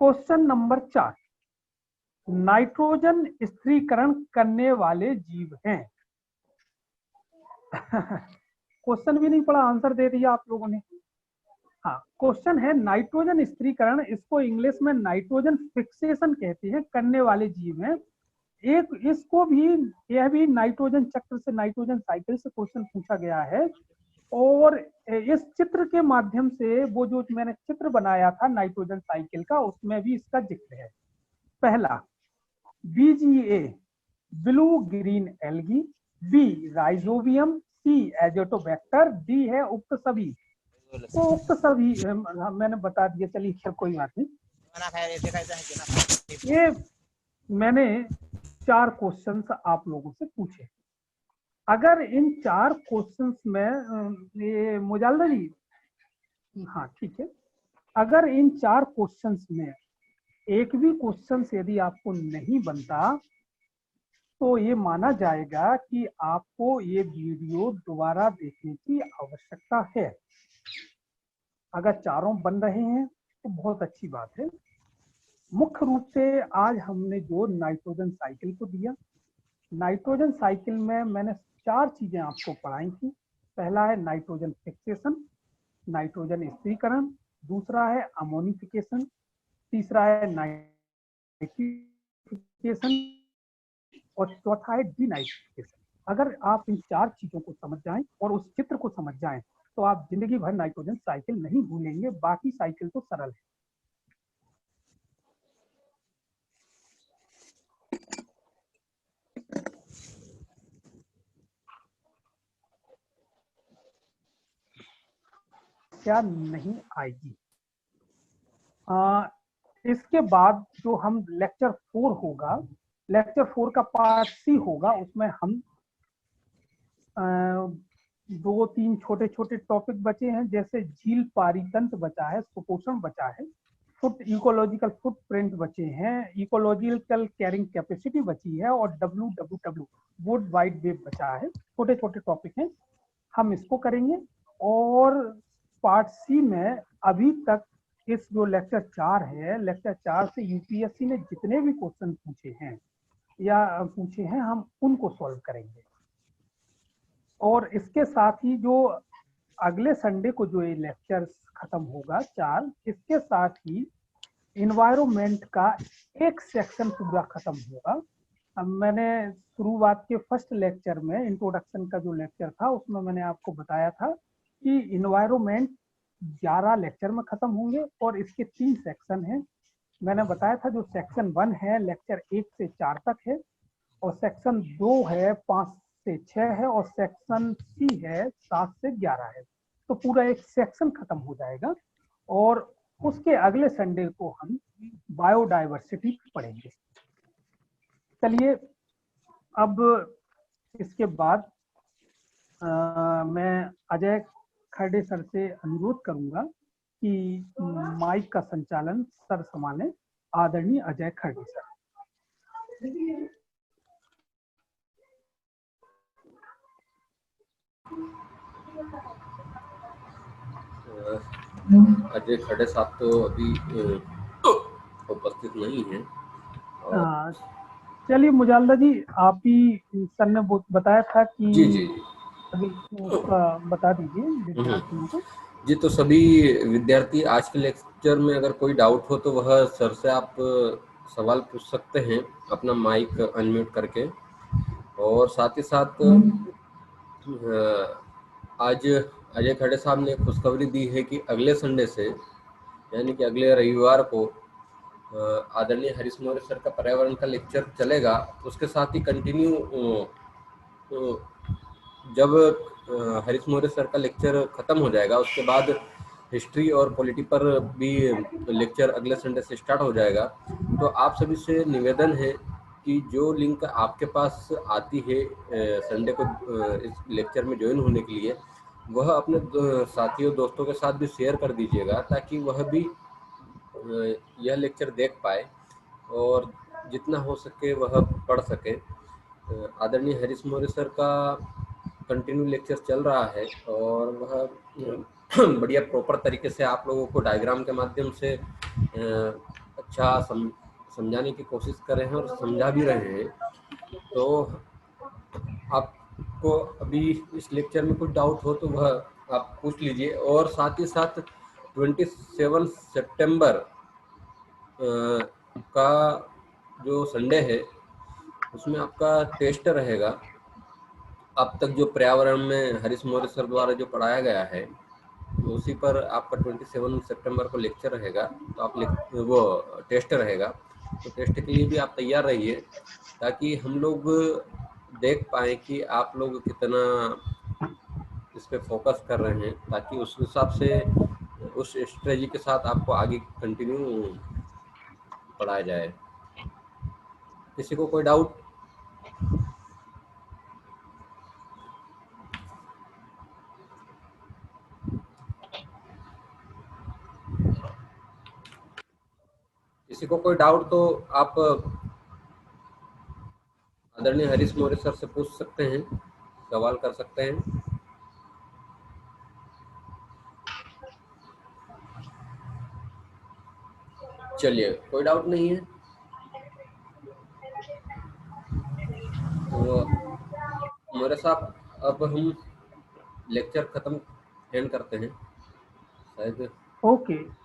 क्वेश्चन नंबर 4, नाइट्रोजन स्थिरीकरण करने वाले जीव हैं। क्वेश्चन भी नहीं पढ़ा, आंसर दे दिया आप लोगों ने। हाँ, क्वेश्चन है नाइट्रोजन स्थिरीकरण, इसको इंग्लिश में नाइट्रोजन फिक्सेशन कहते हैं, करने वाले जीव हैं। एक इसको भी, यह भी नाइट्रोजन चक्र से, नाइट्रोजन साइकिल से क्वेश्चन पूछा गया है। और इस चित्र के माध्यम से, वो जो मैंने चित्र बनाया था नाइट्रोजन साइकिल का, उसमें भी इसका जिक्र है। पहला BGA blue green algae, B rhizobium, C azotobacter, D है उक्त सभी। तो उक्त सभी मैंने बता दिया, चलिए खैर कोई बात नहीं। ये मैंने 4 क्वेश्चंस आप लोगों से पूछे। अगर इन 4 क्वेश्चंस में ये मुजालदा जी, हाँ ठीक है, अगर इन 4 क्वेश्चंस में एक भी क्वेश्चन यदि आपको नहीं बनता तो ये माना जाएगा कि आपको ये वीडियो दोबारा देखने की आवश्यकता है। अगर चारों बन रहे हैं तो बहुत अच्छी बात है। मुख्य रूप से आज हमने जो नाइट्रोजन साइकिल को दिया, नाइट्रोजन साइकिल में मैंने 4 चीजें आपको पढ़ाई थी। पहला है नाइट्रोजन फिक्सेशन, नाइट्रोजन स्थिरीकरण, दूसरा है अमोनिफिकेशन, तीसरा है नाइट्रिफिकेशन, और चौथा है डीनाइट्रिफिकेशन। अगर आप इन 4 चीजों को समझ जाएं और उस चित्र को समझ जाएं तो आप जिंदगी भर नाइट्रोजन साइकिल नहीं भूलेंगे। बाकी साइकिल तो सरल है। क्या नहीं आएगी। इसके बाद जो हम लेक्चर 4 होगा, लेक्चर 4 का पार्ट C होगा, उसमें हम 2-3 छोटे छोटे टॉपिक बचे हैं, जैसे झील पारितंत्र बचा है, सुपोषण बचा है, फुट इकोलॉजिकल फुटप्रिंट बचे हैं, इकोलॉजिकल कैरिंग कैपेसिटी बची है, और WWW वर्ल्ड वाइड वेब बचा है। छोटे छोटे टॉपिक हैं, हम इसको करेंगे। और पार्ट C में अभी तक इस जो लेक्चर 4 है, लेक्चर 4 से यूपीएससी ने जितने भी क्वेश्चन पूछे हैं हम उनको सॉल्व करेंगे। और इसके साथ ही जो अगले संडे को जो ये लेक्चर खत्म होगा 4, इसके साथ ही इन्वायरमेंट का एक सेक्शन पूरा खत्म होगा। अब मैंने शुरुआत के फर्स्ट लेक्चर में, इंट्रोडक्शन का जो लेक्चर था, उसमें मैंने आपको बताया था कि इन्वायरमेंट 11 लेक्चर में खत्म होंगे और इसके 3 सेक्शन हैं। मैंने बताया था जो सेक्शन 1 है लेक्चर 1 से 4 तक है, और सेक्शन 2 है 5 से 6 है, और सेक्शन C है 7 से 11 है। तो पूरा एक सेक्शन खत्म हो जाएगा। और उसके अगले संडे को हम बायोडाइवर्सिटी पढ़ेंगे। चलिए, अब इसके बाद मैं अजय खरडे सर से अनुरोध करूंगा कि माइक का संचालन सर संभालें। आदरणीय अजय खरडे सर। अजय खरडे साहब तो अभी उपस्थित नहीं है। चलिए मुजालदा जी, आप ही, सर ने बताया था कि जी अभी उसका बता दीजिए विद्यार्थियों को। जी, तो सभी विद्यार्थी आज के लेक्चर में अगर कोई डाउट हो तो वह सर से आप सवाल पूछ सकते हैं अपना माइक अनम्यूट करके। और साथ ही साथ आज अजय खरडे साहब ने खुशखबरी दी है कि अगले संडे से, यानी कि अगले रविवार को, आदरणीय हरीश मौर्य सर का पर्यावरण का लेक्चर चलेगा। उसके साथ ही कंटिन्यू जब हरीश मौर्य सर का लेक्चर खत्म हो जाएगा, उसके बाद हिस्ट्री और पॉलिटी पर भी लेक्चर अगले संडे से स्टार्ट हो जाएगा। तो आप सभी से निवेदन है कि जो लिंक आपके पास आती है संडे को इस लेक्चर में ज्वाइन होने के लिए, वह अपने साथियों दोस्तों के साथ भी शेयर कर दीजिएगा, ताकि वह भी यह लेक्चर देख पाए और जितना हो सके वह पढ़ सके। आदरणीय हरीश मौर्य सर का कंटिन्यू लेक्चर चल रहा है और वह बढ़िया प्रॉपर तरीके से आप लोगों को डायग्राम के माध्यम से अच्छा समझाने की कोशिश कर रहे हैं और समझा भी रहे हैं। तो आपको अभी इस लेक्चर में कुछ डाउट हो तो वह आप पूछ लीजिए। और साथ ही साथ 27 सितंबर का जो संडे है उसमें आपका टेस्ट रहेगा। अब तक जो पर्यावरण में हरीश मौर्य सर द्वारा जो पढ़ाया गया है तो उसी पर आपका 27 सितंबर को लेक्चर रहेगा। तो आप वो टेस्ट रहेगा, तो टेस्ट के लिए भी आप तैयार रहिए ताकि हम लोग देख पाए कि आप लोग कितना इस पे फोकस कर रहे हैं, ताकि उस हिसाब से उस स्ट्रेटजी के साथ आपको आगे कंटिन्यू पढ़ाया जाए। किसी को कोई डाउट? किसी को कोई डाउट तो आप आदरणीय हरीश मौर्य सर से पूछ सकते हैं, सवाल कर सकते हैं। चलिए, कोई डाउट नहीं है तो मौर्य साहब अब हम लेक्चर खत्म एंड करते हैं शायद। ओके।